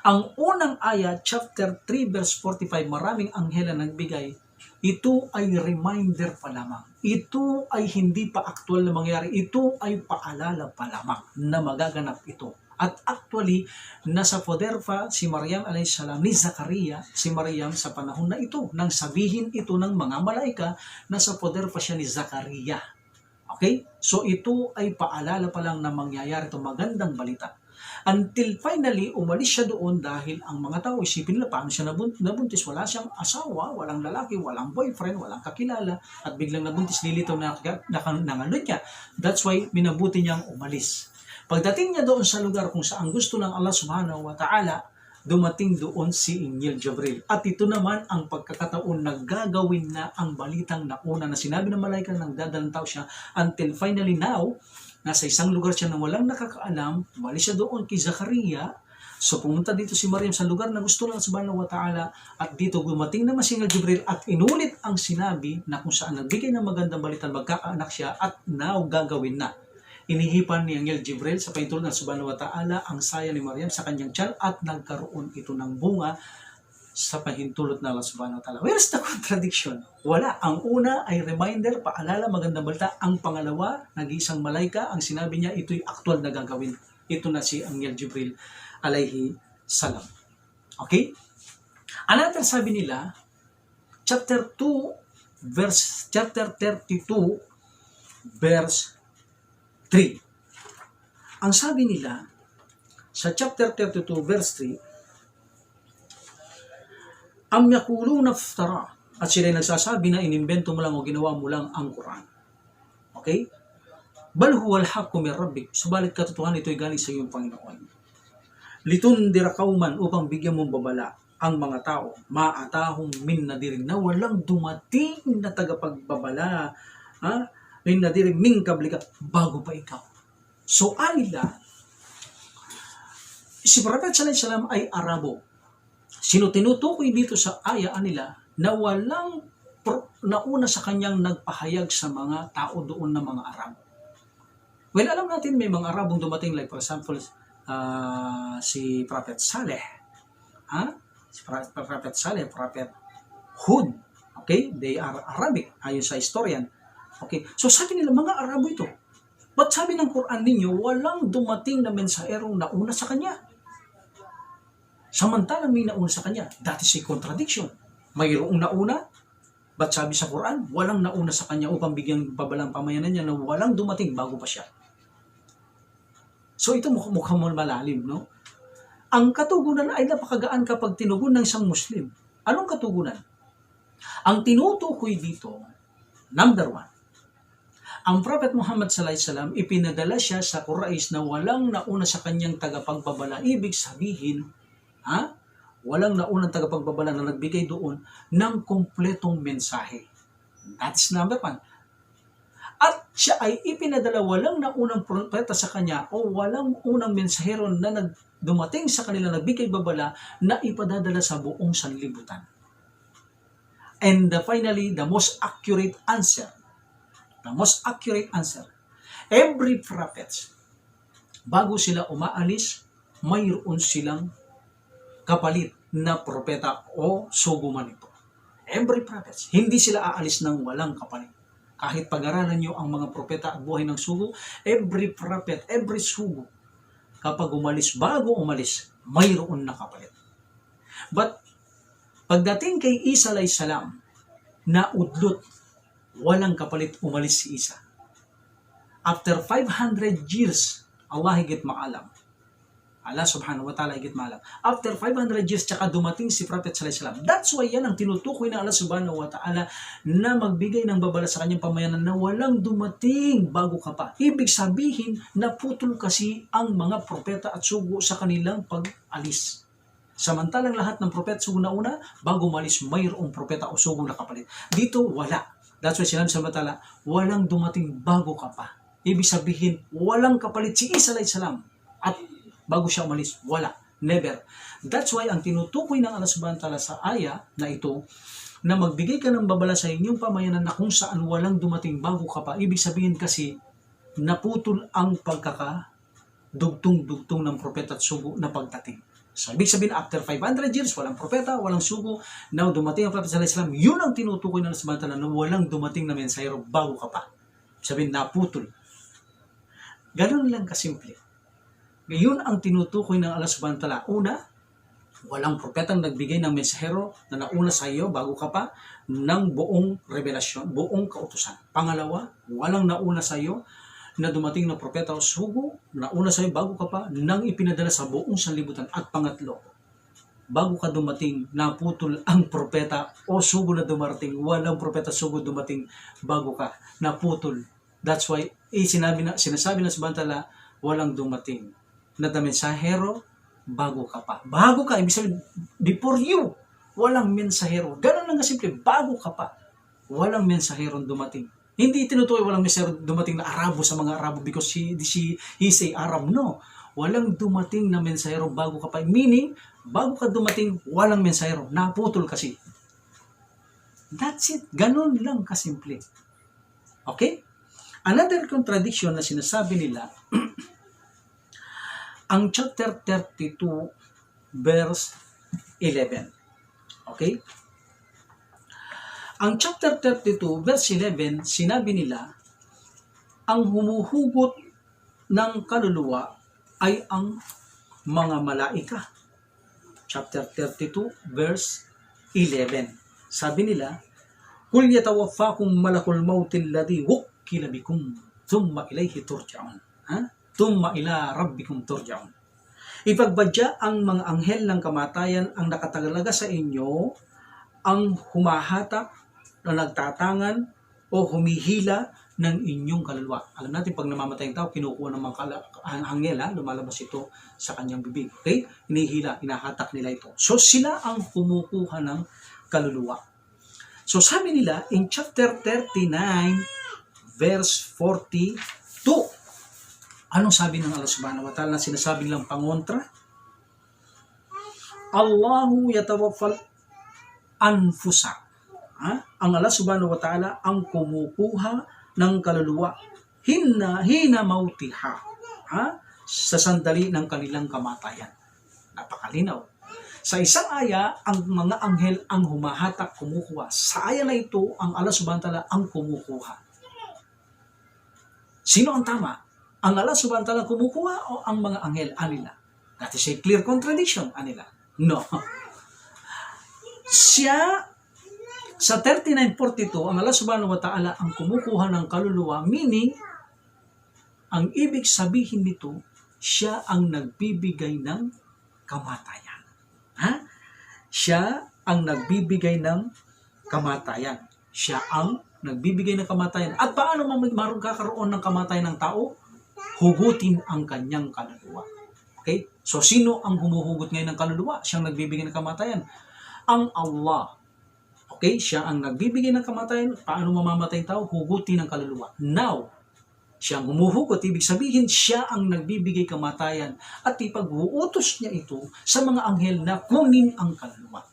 Ang unang aya, chapter 3, verse 45, maraming anghel na nagbigay. Ito ay reminder pa lamang. Ito ay hindi pa aktual na mangyari. Ito ay paalala pa lamang na magaganap ito. At actually, nasa poder pa si Maryam alayhis salam ni Zakaria, si Maryam sa panahon na ito. Nang sabihin ito ng mga malaika, nasa poder pa siya ni Zakaria. Okay? So ito ay paalala pa lang na mangyayari ito, magandang balita. Until finally, umalis siya doon dahil ang mga tao, isipin nila, paano siya nabuntis? Wala siyang asawa, walang lalaki, walang boyfriend, walang kakilala, at biglang nabuntis, lilitaw na nangalod niya. That's why, minabuti niyang umalis. Pagdating niya doon sa lugar kung saan gusto ng Allah subhanahu wa ta'ala, dumating doon si Injil Jibril. At ito naman ang pagkakataon na gagawin na ang balitang nauna na sinabi ng malaika ng dadalang tao siya until finally now, nasa isang lugar siya na walang nakakaalam, umalis siya doon kay Zakaria. So pumunta dito si Maryam sa lugar na gusto ng subhanahu wa ta'ala at dito dumating naman si Injil Jibril at inulit ang sinabi na kung saan nagbigay ng magandang balitan magkakaanak siya at now gagawin na. Inihipan ni Angel Jibril sa pahintulot ng subhanahu wa ta'ala ang saya ni Maryam sa kanyang tiyan at nagkaroon ito ng bunga sa pahintulot ng Allah subhanahu wa ta'ala. Where's the contradiction? Wala. Ang una ay reminder, paalala, magandang balita. Ang pangalawa, nag-iisang malaika, ang sinabi niya, ito'y aktual na gagawin. Ito na si Angel Jibril alayhi salam. Okay? Another sabi nila, chapter 32, verse 3. Ang sabi nila, sa chapter 32, verse 3, am yakuluna iftara, at sila nagsasabi na inimbento mo lang o ginawa mo lang ang Quran. Okay? Bal huwal haqqu min rabbik, subalit katotohanan ito'y galing sa iyong Panginoon. Litundira kauman, upang bigyan mong babala ang mga tao, maatahong min nadirin, na walang dumating na tagapagbabala, min nadirin min kablika, bago pa ikaw. So anila, si Prophet sallallahu alaihi wasallam ay Arabo. Sino tinutukoy dito sa aya nila na walang nauna sa kanyang nagpahayag sa mga tao doon na mga Arabo. Well, alam natin may mga Arabong dumating, like for example, si Prophet Saleh. Si Prophet Saleh, Prophet Hud. Okay? They are Arabic, ayon sa historian. Okay? So sabi nila, mga Arabo ito. Ba't sabi ng Quran ninyo, walang dumating na mensaherong nauna sa kanya? Samantalang may nauna sa kanya. That is a contradiction. Mayroong nauna, ba't sabi sa Quran, walang nauna sa kanya upang bigyan babalang pamayanan niya na walang dumating bago pa siya? So ito mukhang malalim, no? Ang katugunan ay napakagaan kapag tinugon ng isang Muslim. Anong katugunan? Ang tinutukoy dito, number 1, ang Prophet Muhammad sallallahu alaihi wasallam, ipinadala siya sa Quraysh na walang nauna sa kanyang tagapagbabala. Ibig sabihin, walang naunang tagapagbabala na nagbigay doon ng kumpletong mensahe. That's number 1. At siya ay ipinadala, walang naunang propeta sa kanya o walang unang mensahero na dumating sa kanila nagbigay babala na ipadadala sa buong sanlibutan. And finally, the most accurate answer, every prophet, bago sila umaalis, mayroon silang kapalit na propeta o sugo man ito. Every prophet, hindi sila aalis ng walang kapalit. Kahit pag-aralan nyo ang mga propeta at buhay ng sugo, every prophet, every sugo, kapag bago umalis, mayroon na kapalit. But, pagdating kay Isa alayhis salam, na udlot, walang kapalit, umalis si Isa. After 500 years, Allah higit maalam. Allah subhanahu wa ta'ala higit maalam. After 500 years, tsaka dumating si Prophet sallallahu alaihi wasallam. That's why yan ang tinutukoy ng Allah subhanahu wa ta'ala na magbigay ng babala sa kanyang pamayanan na walang dumating bago ka pa. Ibig sabihin, naputol kasi ang mga propeta at sugo sa kanilang pag-alis. Samantalang lahat ng propeta sugo na una, bago malis, mayroong propeta o sugo na kapalit. Dito, wala. That's why sinabi sa Allah ta'ala, walang dumating bago ka pa. Ibig sabihin, walang kapalit si Isa alayhis salam. At bago siya umalis, wala. Never. That's why ang tinutukoy ng Allah subhanahu wa ta'ala sa aya na ito, na magbigay ka ng babala sa inyong pamayanan na kung saan walang dumating bago ka pa. Ibig sabihin kasi, naputol ang pagkakadugtong-dugtong ng propeta at sugo na pagdating. So, ibig sabihin, after 500 years, walang propeta, walang sugo, now dumating ang Prophet sallallahu alaihi wasallam, yun ang tinutukoy ng Allah subhanahu wa ta'ala na walang dumating na mensahero bago ka pa. Sabihin, naputol. Ganun lang kasimple. Ngayon ang tinutukoy ng Allah subhanahu wa ta'ala. Una, walang propetang nagbigay ng mensahero na nauna sa iyo bago ka pa ng buong revelasyon, buong kautusan. Pangalawa, walang nauna sa iyo na dumating na propeta o sugo na una sa'yo bago ka pa nang ipinadala sa buong sanlibutan. At pangatlo, bago ka dumating, naputol ang propeta o sugo na dumating. Walang propeta sugo dumating bago ka. Naputol. That's why sinasabi na sa bantala, walang dumating na mensahero bago ka pa. Bago ka, ibig sabihin, before you, walang mensahero. Ganun lang kasimple, bago ka pa, walang mensaherong dumating. Hindi tinutukoy walang mensahero dumating na Arabo sa mga Arabo because he's a Arab. No. Walang dumating na mensahero bago ka pa. Meaning, bago ka dumating, walang mensahero. Naputol kasi. That's it. Ganun lang kasimple. Okay? Another contradiction na sinasabi nila, ang chapter 32, verse 11. Okay? Ang chapter 32, verse 11, sinabi nila, ang humuhugot ng kaluluwa ay ang mga malaika. Chapter 32, verse 11. Sabi nila, Kul yatawaffakum malakul mautil ladhi wukkila bikum thumma ilayhi turja'un. Thumma ila rabbikum turja'un. Ipagbadya ang mga anghel ng kamatayan ang nakatagalaga sa inyo, ang humahatak na nagtatangan o humihila ng inyong kaluluwa. Alam natin, pag namamatay ang tao, kinukuha ng mga anghel, lumalabas ito sa kanyang bibig. Okay? Hinihila, hinahatak nila ito. So, sila ang kumukuha ng kaluluwa. So, sabi nila, in chapter 39, verse 42, anong sabi ng Allah subhanahu wa ta'ala na sinasabing lang pangontra? Allahu yatawaffal anfusa. Ang Allah subhanahu wa ta'ala ang kumukuha ng kaluluwa hina mautiha, sa sandali ng kanilang kamatayan. Napakalinaw. Sa isang aya, ang mga anghel ang humahatak, kumukuha. Sa aya na ito, ang Allah subhanahu wa ta'ala ang kumukuha. Sino ang tama? Ang Allah subhanahu wa ta'ala kumukuha o ang mga anghel? Anila. That is a clear contradiction. Anila. No. Siya, sa 39:42, ang Allah subhanahu wa ta'ala ang kumukuha ng kaluluwa, meaning, ang ibig sabihin nito, siya ang nagbibigay ng kamatayan. Siya ang nagbibigay ng kamatayan. Siya ang nagbibigay ng kamatayan. At paano maroon kakaroon ng kamatayan ng tao? Hugutin ang kanyang kaluluwa. Okay? So, sino ang humuhugot ngayon ng kaluluwa? Siyang nagbibigay ng kamatayan. Ang Allah. Okay? Siya ang nagbibigay ng kamatayan. Paano mamamatay ang tao? Hugutin ang kaluluwa. Now, siyang humuhugot, ibig sabihin, siya ang nagbibigay kamatayan at ipag-uutos niya ito sa mga anghel na kunin ang kaluluwa.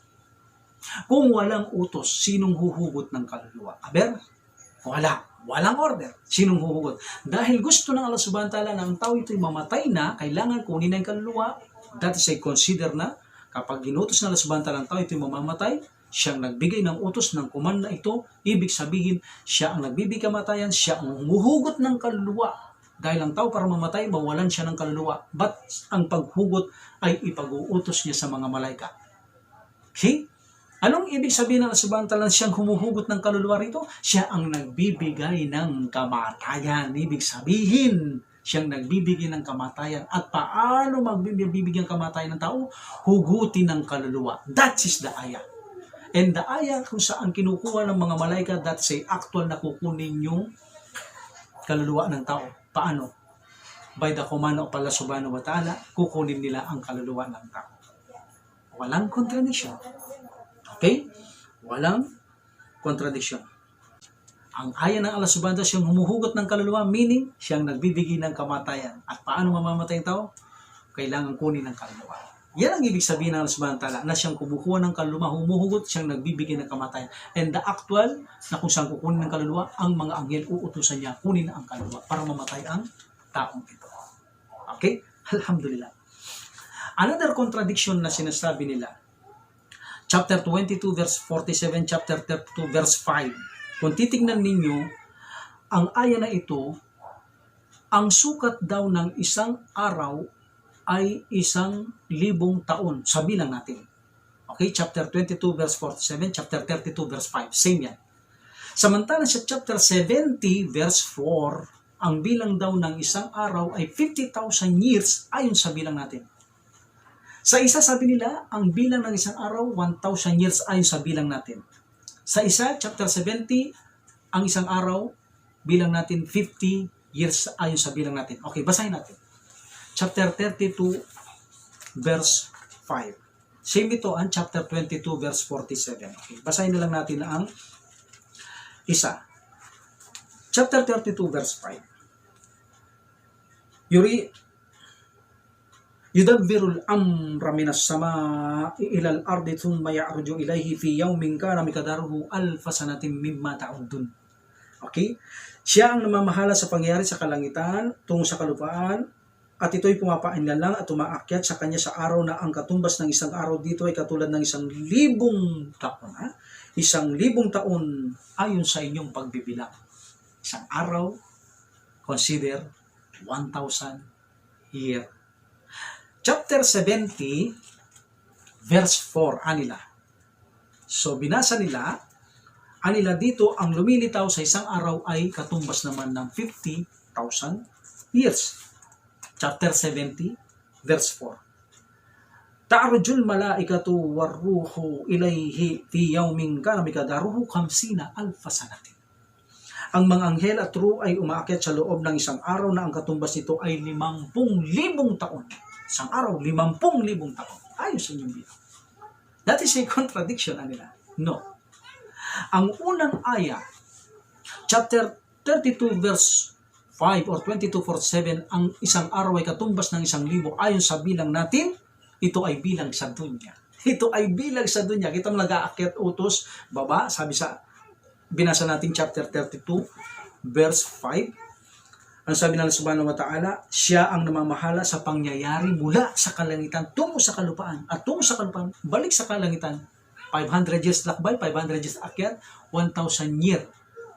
Kung walang utos, sinong huhugot ng kaluluwa? Aber? Walang order. Sinong huhugot? Dahil gusto ng Allah subhanahu wa ta'ala na ang tao ito'y mamatay na, kailangan kunin ang kaluluwa. That is a consider na kapag ginutos ng Allah subhanahu wa ta'ala ang tao ito'y mamamatay, siyang nagbigay ng utos ng command na ito, ibig sabihin, siya ang nagbibigay kamatayan, siya ang humuhugot ng kaluluwa. Dahil ang tao para mamatay, mawalan siya ng kaluluwa. But ang paghugot ay ipag-uutos niya sa mga malaika. Okay? Anong ibig sabihin ng subhanahu wa ta'ala siyang humuhugot ng kaluluwa rito? Siya ang nagbibigay ng kamatayan. Ibig sabihin, siyang nagbibigay ng kamatayan. At paano magbibigay ng kamatayan ng tao? Hugutin ng kaluluwa. That is the ayah. And the ayah kung saan kinukuha ng mga malaika, that's a actual na kukunin yung kaluluwa ng tao. Paano? By the command of Allah subhanahu wa ta'ala, kukunin nila ang kaluluwa ng tao. Walang contradiction. Okay? Walang contradiction. Ang ayah ng Allah subhanahu wa ta'ala, siyang humuhugot ng kaluluwa, meaning, siyang nagbibigay ng kamatayan. At paano mamamatay ang tao? Kailangan kunin ng kaluluwa. Yan ang ibig sabihin ng Allah subhanahu wa ta'ala, na siyang kumukuha ng kaluluwa, humuhugot, siyang nagbibigay ng kamatayan. And the actual, na kung siyang kukunin ng kaluluwa, ang mga anghel uutusan niya, kunin ang kaluluwa para mamatay ang taong ito. Okay? Alhamdulillah. Another contradiction na sinasabi nila, chapter 22 verse 47, chapter 32 verse 5. Kung titignan ninyo, ang aya na ito, ang sukat daw ng isang araw ay 1,000 taon. Sabi lang natin. Okay, chapter 22 verse 47, chapter 32 verse 5. Same yan. Samantala sa chapter 70 verse 4, ang bilang daw ng isang araw ay 50,000 years ayon sa bilang natin. Sa isa, sabi nila, ang bilang ng isang araw, 1,000 years ayon sa bilang natin. Sa isa, chapter 70, ang isang araw, bilang natin 50 years ayon sa bilang natin. Okay, basahin natin. Chapter 32, verse 5. Same ito ang chapter 22, verse 47. Okay, basahin na lang natin ang isa. Chapter 32, verse 5. Yudabbirul amra minas samaa'i ilal ardi thumma ya'ruju ilayhi fi yawmin kana miqdaruhu alfa sanatin mimma ta'uddun. Okay? Siya ang namamahala sa pangyayari sa kalangitan tungo sa kalupaan at ito'y pumapainlan lang at umaakyat sa kanya sa araw na ang katumbas ng isang araw dito ay katulad ng 1,000 taon. 1,000 taon ayon sa inyong pagbibilang. Isang araw, consider 1,000 year. Chapter 70, verse 4, anila. So, binasa nila, anila dito, ang lumilitaw sa isang araw ay katumbas naman ng 50,000 years. Chapter 70, verse 4. Ta'arujul malaikatu warruhu ilayhi fi yawmin kana miqdaruhu 50,000 sanatin. Ang mga anghel at ruh ay umaakyat sa loob ng isang araw na ang katumbas nito ay 50,000 taon. Isang araw, 50,000 taon. Ayos sa inyong bilang. That is a contradiction, anila. No. Ang unang aya, chapter 32, verse 5 or 22, verse 7, ang isang araw ay katumbas ng 1,000 ayon sa bilang natin, ito ay bilang sa dunya. Ito ay bilang sa dunya. Kita mo nag-aakyat utos, baba, sabi sa, binasa natin chapter 32, verse 5, ang sabi ng Allah subhanahu wa ta'ala, siya ang namamahala sa pangyayari mula sa kalangitan tungo sa kalupaan. At tungo sa kalupaan, balik sa kalangitan. 500 years lakbay, 500 years akyat, 1,000 year,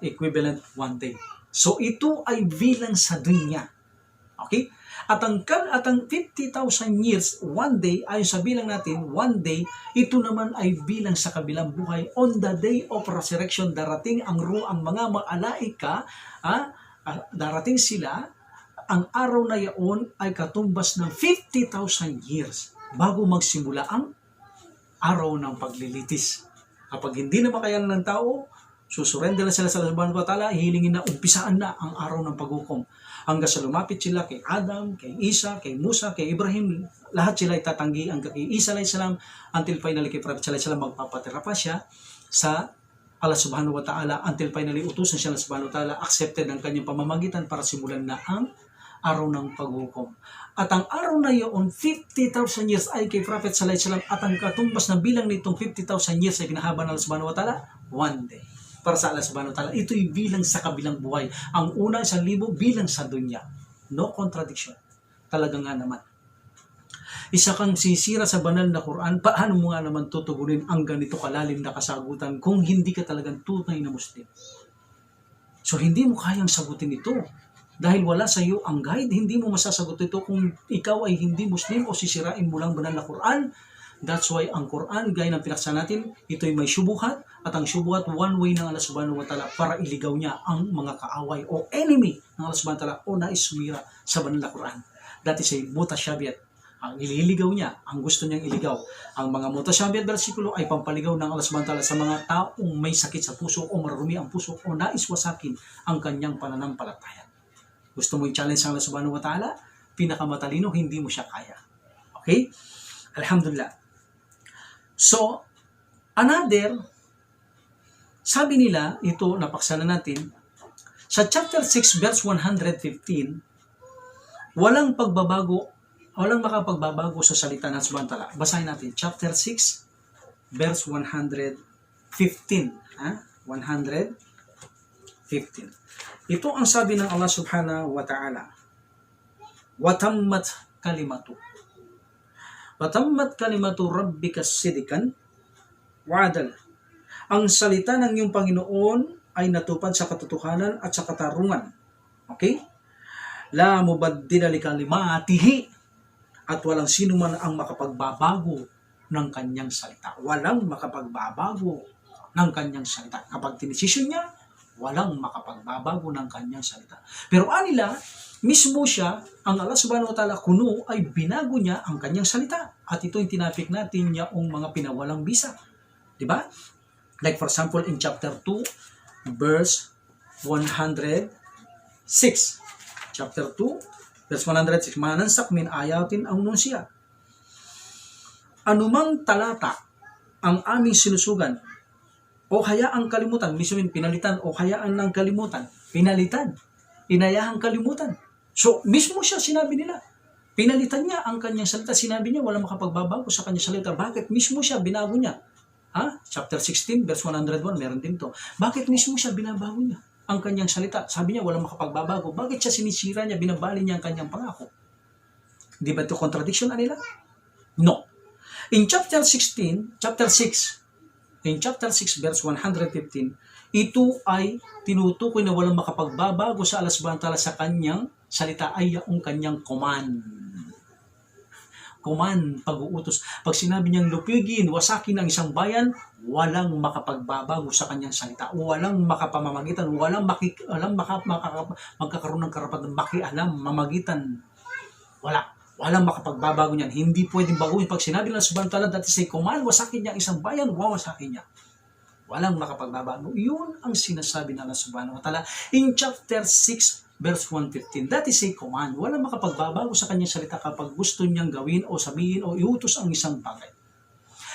equivalent 1 day. So ito ay bilang sa dunya. Okay? At ang 50,000 years, 1 day, ayon sa bilang natin, 1 day, ito naman ay bilang sa kabilang buhay. On the day of resurrection, darating ang ruh, ang mga malaika, darating sila, ang araw na yaon ay katumbas ng 50,000 years bago magsimula ang araw ng paglilitis. Kapag hindi na makayanan ng tao, susurrender na sila sa Allah subhanahu wa ta'ala, hihilingin na umpisaan na ang araw ng paghukom. Hanggang sa lumapit sila kay Adam, kay Isa, kay Musa, kay Ibrahim, lahat sila itatanggi ang kay Isa alayhi salam until finally kay Prophet alayhi salam magpapatira pa siya sa Allah subhanahu wa ta'ala until finally utusan siya ng subhanahu wa ta'ala, accepted ang kanyang pamamagitan para simulan na ang araw ng paghukom. At ang araw na iyon, 50,000 years ay kay Prophet sallallahu alaihi wasallam at ang katumbas na bilang nitong 50,000 years ay pinahaba ng Allah subhanahu wa ta'ala, 1 day. Para sa Allah subhanahu wa ta'ala, ito'y bilang sa kabilang buhay. Ang una, 1,000 bilang sa dunya. No contradiction. Talaga nga naman. Isa kang sisira sa banal na Quran, paano mo nga naman tutugunin ang ganito kalalim na kasagutan kung hindi ka talagang tunay na Muslim? So hindi mo kayang sagutin ito. Dahil wala sa iyo ang guide, hindi mo masasagot ito kung ikaw ay hindi Muslim o sisirain mo lang banal na Quran. That's why ang Quran, gaya ng pinaksa natin, ito ay may syubuhat at ang syubuhat one way ng Allah subhanahu wa ta'ala para iligaw niya ang mga kaaway o enemy ng Allah subhanahu wa ta'ala o nais sumira sa banal na Quran. That is a mutasyabihat. Ang ililigaw niya, ang gusto niyang iligaw. Ang mga mutasyabihat bersikulo ay pampaligaw ng Allah subhanahu wa ta'ala sa mga taong may sakit sa puso o marumi ang puso o nais wasakin ang kanyang pananampalataya. Gusto mo i-challenge ang Allah subhanahu wa ta'ala? Pinakamatalino, hindi mo siya kaya. Okay? Alhamdulillah. So, another, sabi nila, ito, napaksa na natin, sa chapter 6, verse 115, walang makapagbabago sa salita ng subhanahu wa ta'ala. Basahin natin, chapter 6, verse 115. 115. Ito ang sabi ng Allah subhanahu wa ta'ala. Watammat kalimatu rabbika sidikan wa'adal. Ang salita ng iyong Panginoon ay natupad sa katotohanan at sa katarungan. Okay? La mubaddila li kalimatihi. At walang sino man ang makapagbabago ng kanyang salita. Walang makapagbabago ng kanyang salita. Kapag tinisisyon niya, walang makapagbabago ng kanyang salita. Pero anila, mismo siya, ang Allah subhanahu wa ta'ala kuno ay binago niya ang kanyang salita. At ito yung tinapik natin niya ang mga pinawalang bisa. Diba? Like for example, in chapter 2, verse 106. Chapter 2, verse 106. Manansak min ayatin ang nunsiya. Anumang talata ang aming sinusugan, o hayaang kalimutan, mismo pinalitan, o hayaan ng kalimutan, pinalitan, inayahang kalimutan. So, mismo siya, sinabi nila, pinalitan niya ang kanyang salita, sinabi niya, walang makapagbabago sa kanyang salita. Bakit? Mismo siya, binago niya. Chapter 16, verse 101, meron din to. Bakit mismo siya, binabago niya ang kanyang salita? Sabi niya, walang makapagbabago. Bakit siya sinisira niya, binabali niya ang kanyang pangako? Di ba ito contradiction, anila? No. In chapter 6, verse 115, ito ay tinutukoy na walang makapagbabago sa Allah subhanahu wa ta'ala sa kanyang salita ay yung kanyang command. Command, pag-uutos. Pag sinabi niyang lupigin, wasakin ang isang bayan, walang makapagbabago sa kanyang salita. Walang makapamamagitan, walang magkakaroon ng karapatan makialam, mamagitan. Walang makapagbabago niyan. Hindi pwedeng baguhin. Pag sinabi ng subhanahu wa ta'ala, dati say command, wasakin niya isang bayan, wawasakin niya. Walang makapagbabago. Yun ang sinasabi ng Allah subhanahu wa ta'ala in chapter 6, verse 115. That is a command. Walang makapagbabago sa kanyang salita kapag gusto niyang gawin o sabihin o iutos ang isang bagay.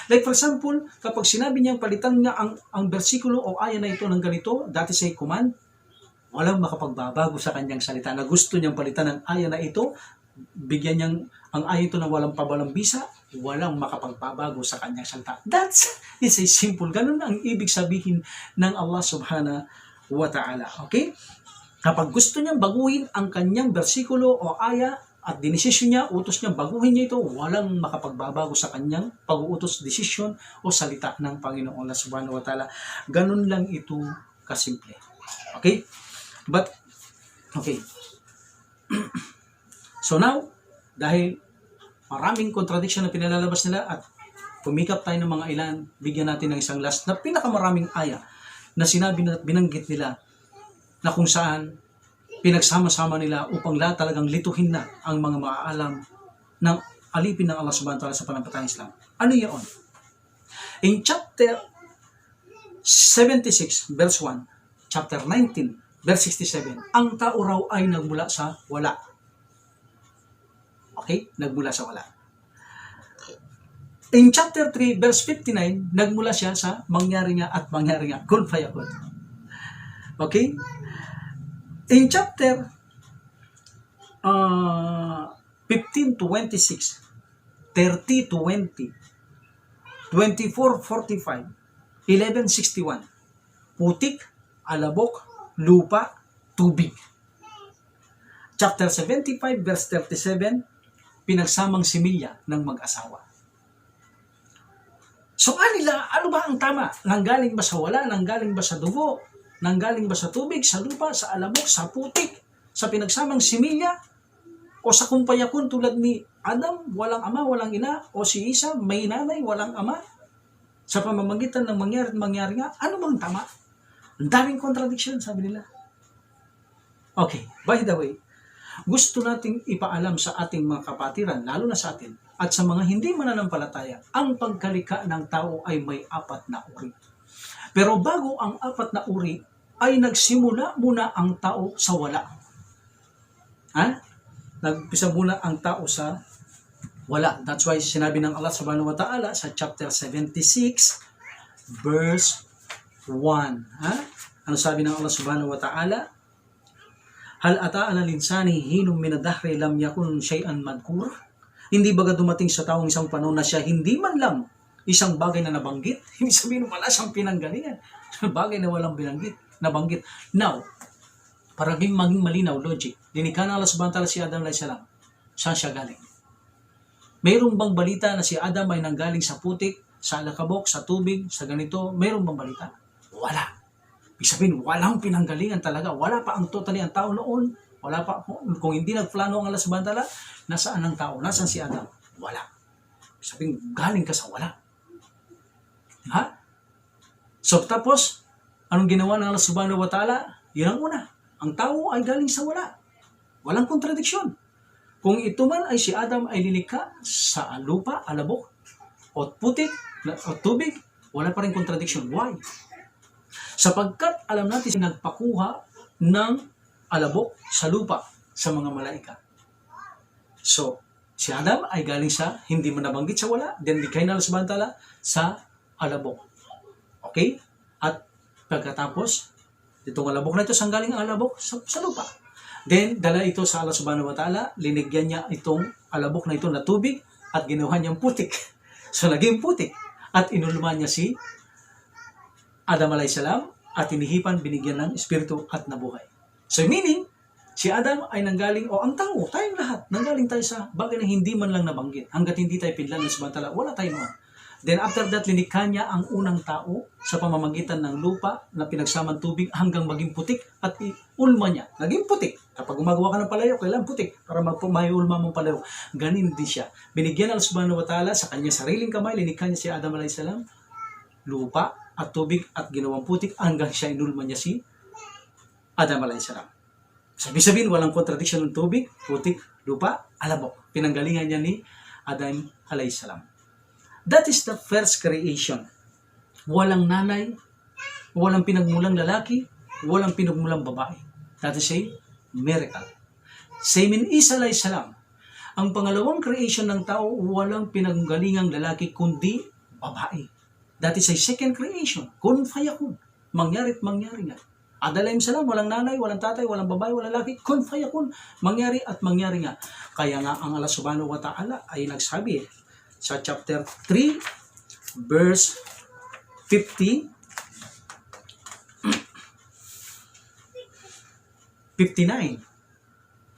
Like for example, kapag sinabi niyang palitan niya ang bersikulo o aya na ito ng ganito, that is a command, walang makapagbabago sa kanyang salita na gusto niyang palitan ng aya na ito, bigyan niyang ang ayon ito na walang pabalang bisa, walang makapagbabago sa kanyang salita. It's a simple. Ganun ang ibig sabihin ng Allah subhanahu wa ta'ala. Okay? Kapag gusto niyang baguhin ang kanyang bersikulo o aya at dinesisyon niya, utos niya, baguhin niya ito, walang makapagbabago sa kanyang pag-uutos, desisyon o salita ng Panginoon Allah subhanahu wa ta'ala. Ganun lang ito kasimple. Okay? Okay. So now, dahil maraming contradiction na pinalalabas nila at pumikap tayo ng mga ilan, bigyan natin ng isang last na pinakamaraming aya na sinabi na binanggit nila na kung saan pinagsama-sama nila upang lahat talagang lituhin na ang mga maaalam ng alipin ng Allah subhanahu wa ta'ala sa panampalatayang Islam. Ano yun? In chapter 76, verse 1, chapter 19, verse 67, ang tao raw ay nagmula sa wala. Okay? Nagmula sa wala. In chapter 3, verse 59, nagmula siya sa mangyari nga at mangyari nga. Kun fayakun. Okay? In chapter 15 to 26, 30 to 20, 24, 45, 11, 61, putik, alabok, lupa, tubig. Chapter 75, verse 37, pinagsamang similya ng mag-asawa. So, ano ba ang tama? Nanggaling ba sa wala? Nanggaling ba sa dugo? Nanggaling ba sa tubig, sa lupa, sa alamok, sa putik, sa pinagsamang similya? O sa kumpayakun tulad ni Adam, walang ama, walang ina? O si Isa, may nanay, walang ama? Sa pamamagitan ng mangyari nga, ano bang tama? Ang daming contradiction, sabi nila. Okay, by the way, gusto nating ipaalam sa ating mga kapatiran, lalo na sa atin, at sa mga hindi mananampalataya, ang pagkalika ng tao ay may 4 na uri. Pero bago ang 4 na uri, ay nagsimula muna ang tao sa wala. Nagpisa muna ang tao sa wala. That's why sinabi ng Allah subhanahu wa ta'ala sa chapter 76, verse 1. Ano sabi ng Allah subhanahu wa ta'ala? Hal ata'ala linsani hinum minadahri lam yakun shay'an madkur. Hindi baga dumating sa taong isang panahon na siya hindi man lang isang bagay na nabanggit? Hindi sabihin wala siyang pinanggalingan. Bagay na walang nabanggit. Now, para maging malinaw, logic, dinikha ng Allah subhanahu wa ta'ala si Adam alayhi salam. Saan siya galing? Mayroong bang balita na si Adam ay nanggaling sa putik, sa alakabok, sa tubig, sa ganito? Mayroong bang balita? Wala. Ibig sabihin, walang pinanggalingan talaga. Wala pa ang totally ang tao noon. Wala pa. Kung hindi nagplano ang Allah subhanahu wa ta'ala, nasaan ang tao? Nasaan si Adam? Wala. Ibig sabihin, galing ka sa wala. So tapos, Anong ginawa ng Allah subhanahu wa ta'ala? Yun ang una. Ang tao ay galing sa wala. Walang kontradiksyon. Kung ito man ay si Adam ay lilikha sa lupa, alabok, o putik, o tubig, wala pa rin kontradiksyon. Why? Sapagkat alam natin nagpakuha ng alabok sa lupa sa mga malaika. So, si Adam ay galing sa hindi mo nabanggit sa wala, then likhay na Allah subhanahu wa ta'ala sa alabok. Okay? At pagkatapos, itong alabok na ito, saan galing ang alabok? Sa lupa. Then, dala ito sa Allah subhanahu wa ta'ala, linigyan niya itong alabok na ito na tubig at ginawa niyang putik. So, naging putik. At inulman niya si Adam alayhisalam at inihipan, binigyan ng espiritu at nabuhay. So, meaning, si Adam ay nanggaling, o ang tao, tayong lahat, nanggaling tayo sa bagay na hindi man lang nabanggit. Hanggat hindi tayo pinlan ng subhanahu wa ta'ala, wala tayo noon. Then after that, linikha niya ang unang tao sa pamamagitan ng lupa na pinagsamang tubig hanggang maging putik at iulma niya. Naging putik. Kapag gumagawa ka ng palayo, kailangan putik para maiulma mong palayo. Ganin din siya. Binigyan ng subhanahu wa ta'ala sa kanyang sariling kamay, linikha niya si Adam alayhisalam, lupa at tubig at ginawang putik hanggang siya inulma niya si Adam alayhisalam. Sabi-sabihin, walang contradiction ng tubig, putik, lupa, alabok. Pinanggalingan niya ni Adam alayhisalam. That is the first creation. Walang nanay, walang pinagmulang lalaki, walang pinagmulang babae. That is a miracle. Same in Isa alayhis salam. Ang pangalawang creation ng tao, walang pinanggalingang lalaki kundi babae. That is a second creation. Kun fayakun. Mangyarit mangyari nga. Adam alayhis salam, walang nanay, walang tatay, walang babae, walang lalaki. Kun fayakun. Mangyari at mangyari nga. Kaya nga ang Allah subhanahu wa ta'ala ay nagsabi sa chapter 3, verse 59,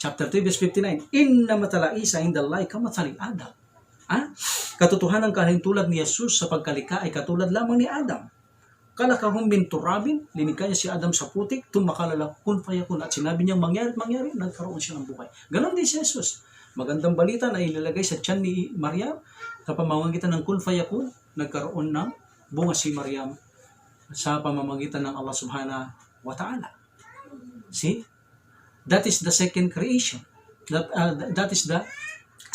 chapter 3, verse 59, Inna matala Isa indallahi kamathali Adam. Katotohanan kahintulad ni Jesus sa pagkalika ay katulad lamang ni Adam. Kalakahum min turabin, linikha niya si Adam sa putik, tumakalala kun fayakun, at sinabi niyang mangyari, nagkaroon siya ng buhay. Ganon din si Jesus. Magandang balita na ilalagay sa tiyan ni Maryam, sa pamamagitan ng kun fayakun, nagkaroon ng bunga si Maryam sa pamamagitan ng Allah subhanahu wa ta'ala. See? That is the second creation. That is the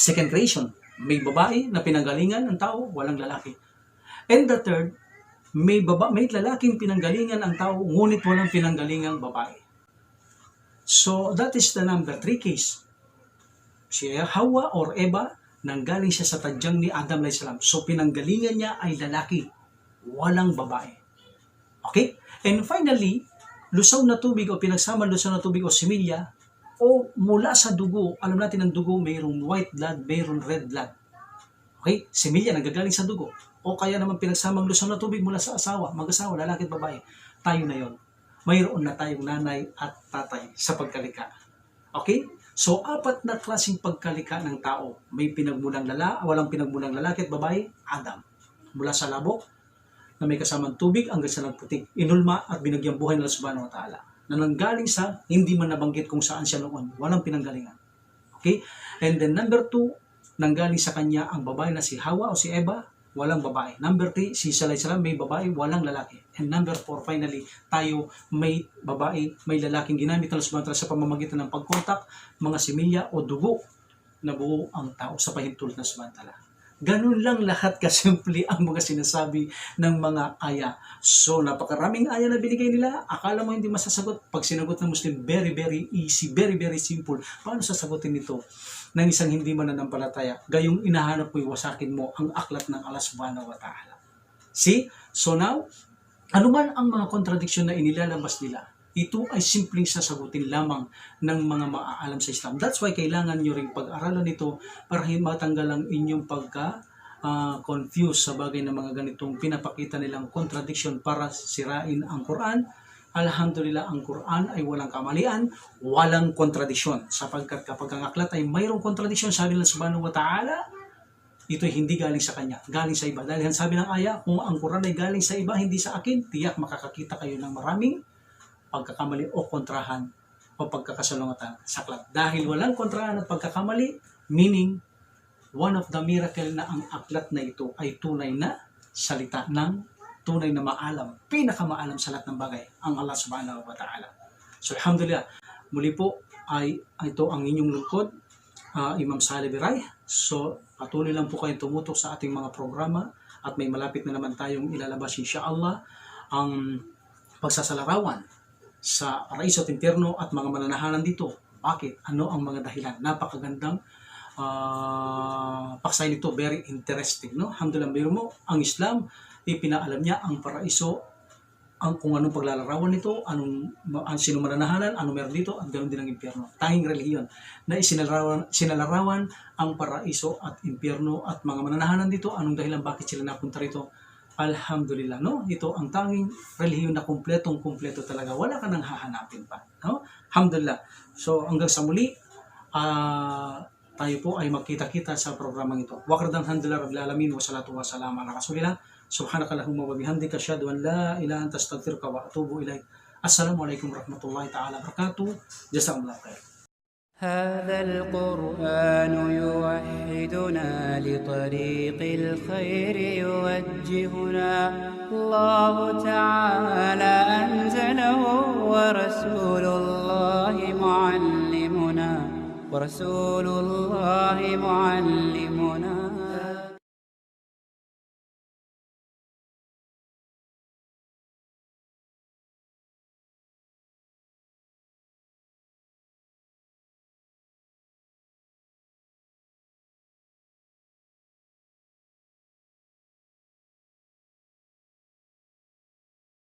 second creation. May babae na pinanggalingan ng tao, walang lalaki. And the third, may lalaking pinanggalingan ang tao, ngunit walang pinanggalingang babae. So, that is the number 3 case. Si Hawa or Eva, nanggaling siya sa tadyang ni Adam alayhis salam. So, pinanggalingan niya ay lalaki, walang babae. Okay? And finally, lusaw na tubig o pinagsamang lusaw na tubig o similya, o mula sa dugo, alam natin ang dugo, mayroong white blood, mayroong red blood. Okay? Similya, nagagaling sa dugo. O kaya naman pinagsamang lusaw na tubig mula sa asawa, mag-asawa, lalaki at babae. Tayo na yon. Mayroon na tayong nanay at tatay sa pagkalika. Okay? So, 4 na klaseng pagkalika ng tao. May pinagmulang walang pinagmulang lalaki at babae, Adam. Mula sa labok, na may kasamang tubig hanggang sa nagputik. Inulma at binagyang buhay ng Allah subhanahu wa ta'ala. Na nanggaling sa, hindi man nabanggit kung saan siya noon. Walang pinanggalingan. Okay? And then number 2, nanggaling sa kanya ang babae na si Hawa o si Eva, walang babae. Number 3, si Isa alayhis salam, may babae, walang lalaki. And number 4, finally, tayo may babae, may lalaking ginamit ng Allah subhanahu wa ta'ala sa pamamagitan ng pagkontak, mga similya o dugo na buo ang tao sa pahintulot ng subhanahu wa ta'ala. Ganun lang lahat kasimple ang mga sinasabi ng mga aya. So, napakaraming aya na binigay nila. Akala mo hindi masasagot. Pag sinagot ng Muslim, very, very easy, very, very simple. Paano sasagutin ito ng isang hindi mananampalataya? Gayong inahanap mo, iwasakin mo ang aklat ng Allah subhanahu wa ta'ala. See? So now, anuman ang mga kontradiksyon na inilalabas nila, ito ay simpleng sasagutin lamang ng mga maaalam sa Islam. That's why kailangan nyo ring pag-aralan ito para matanggal ang inyong pagka-confuse sa bagay na mga ganitong pinapakita nilang contradiction para sirain ang Quran. Alhamdulillah, ang Quran ay walang kamalian, walang kontradisyon. Sapagkat kapag ang aklat ay mayroong kontradisyon, sabi ng subhanahu wa ta'ala, ito ay hindi galing sa kanya, galing sa iba. Dahil sabi ng aya, kung ang Quran ay galing sa iba, hindi sa akin, tiyak makakakita kayo ng maraming pagkakamali o kontrahan o pagkakasalungatan sa aklat. Dahil walang kontrahan at pagkakamali, meaning, one of the miracle na ang aklat na ito ay tunay na salita ng tunay na maalam, pinakamaalam sa lahat ng bagay, ang Allah subhanahu wa ta'ala. So alhamdulillah, muli po ay ito ang inyong lingkod, Imam Saleh Biray. So patuloy lang po kayong tumutok sa ating mga programa at may malapit na naman tayong ilalabas insyaAllah ang pagsasalarawan sa paraiso at impyerno at mga mananahanan dito. Bakit? Ano ang mga dahilan? Napakagandang paksay nito, very interesting, no? Alhamdulillah, biro mo, ang Islam, ipinaalam niya ang paraiso, kung anong paglalarawan nito, sino mananahanan, ano meron dito, at ganoon din ang impyerno. Tanging relihiyon na sinalarawan ang paraiso at impyerno at mga mananahanan dito, anong dahilan bakit sila napunta rito. Alhamdulillah, no? Ito ang tanging relihiyon na kumpletong-kumpleto talaga. Wala ka nang hahanapin pa, no? Alhamdulillah. So hanggang sa muli, tayo po ay magkita-kita sa programang ito. Wakardan alhamdulillah rabbil alamin wa salatu wa salam ala rasulillah. Subhanakallahumma wa bihamdika asyhadu an la ilaha illa anta astaghfiruka wa atubu ilaik. Assalamualaikum warahmatullahi taala wabarakatuh. Jazakumullahu khair. هذا القرآن يوحدنا لطريق الخير يوجهنا الله تعالى أنزله ورسول الله معلمنا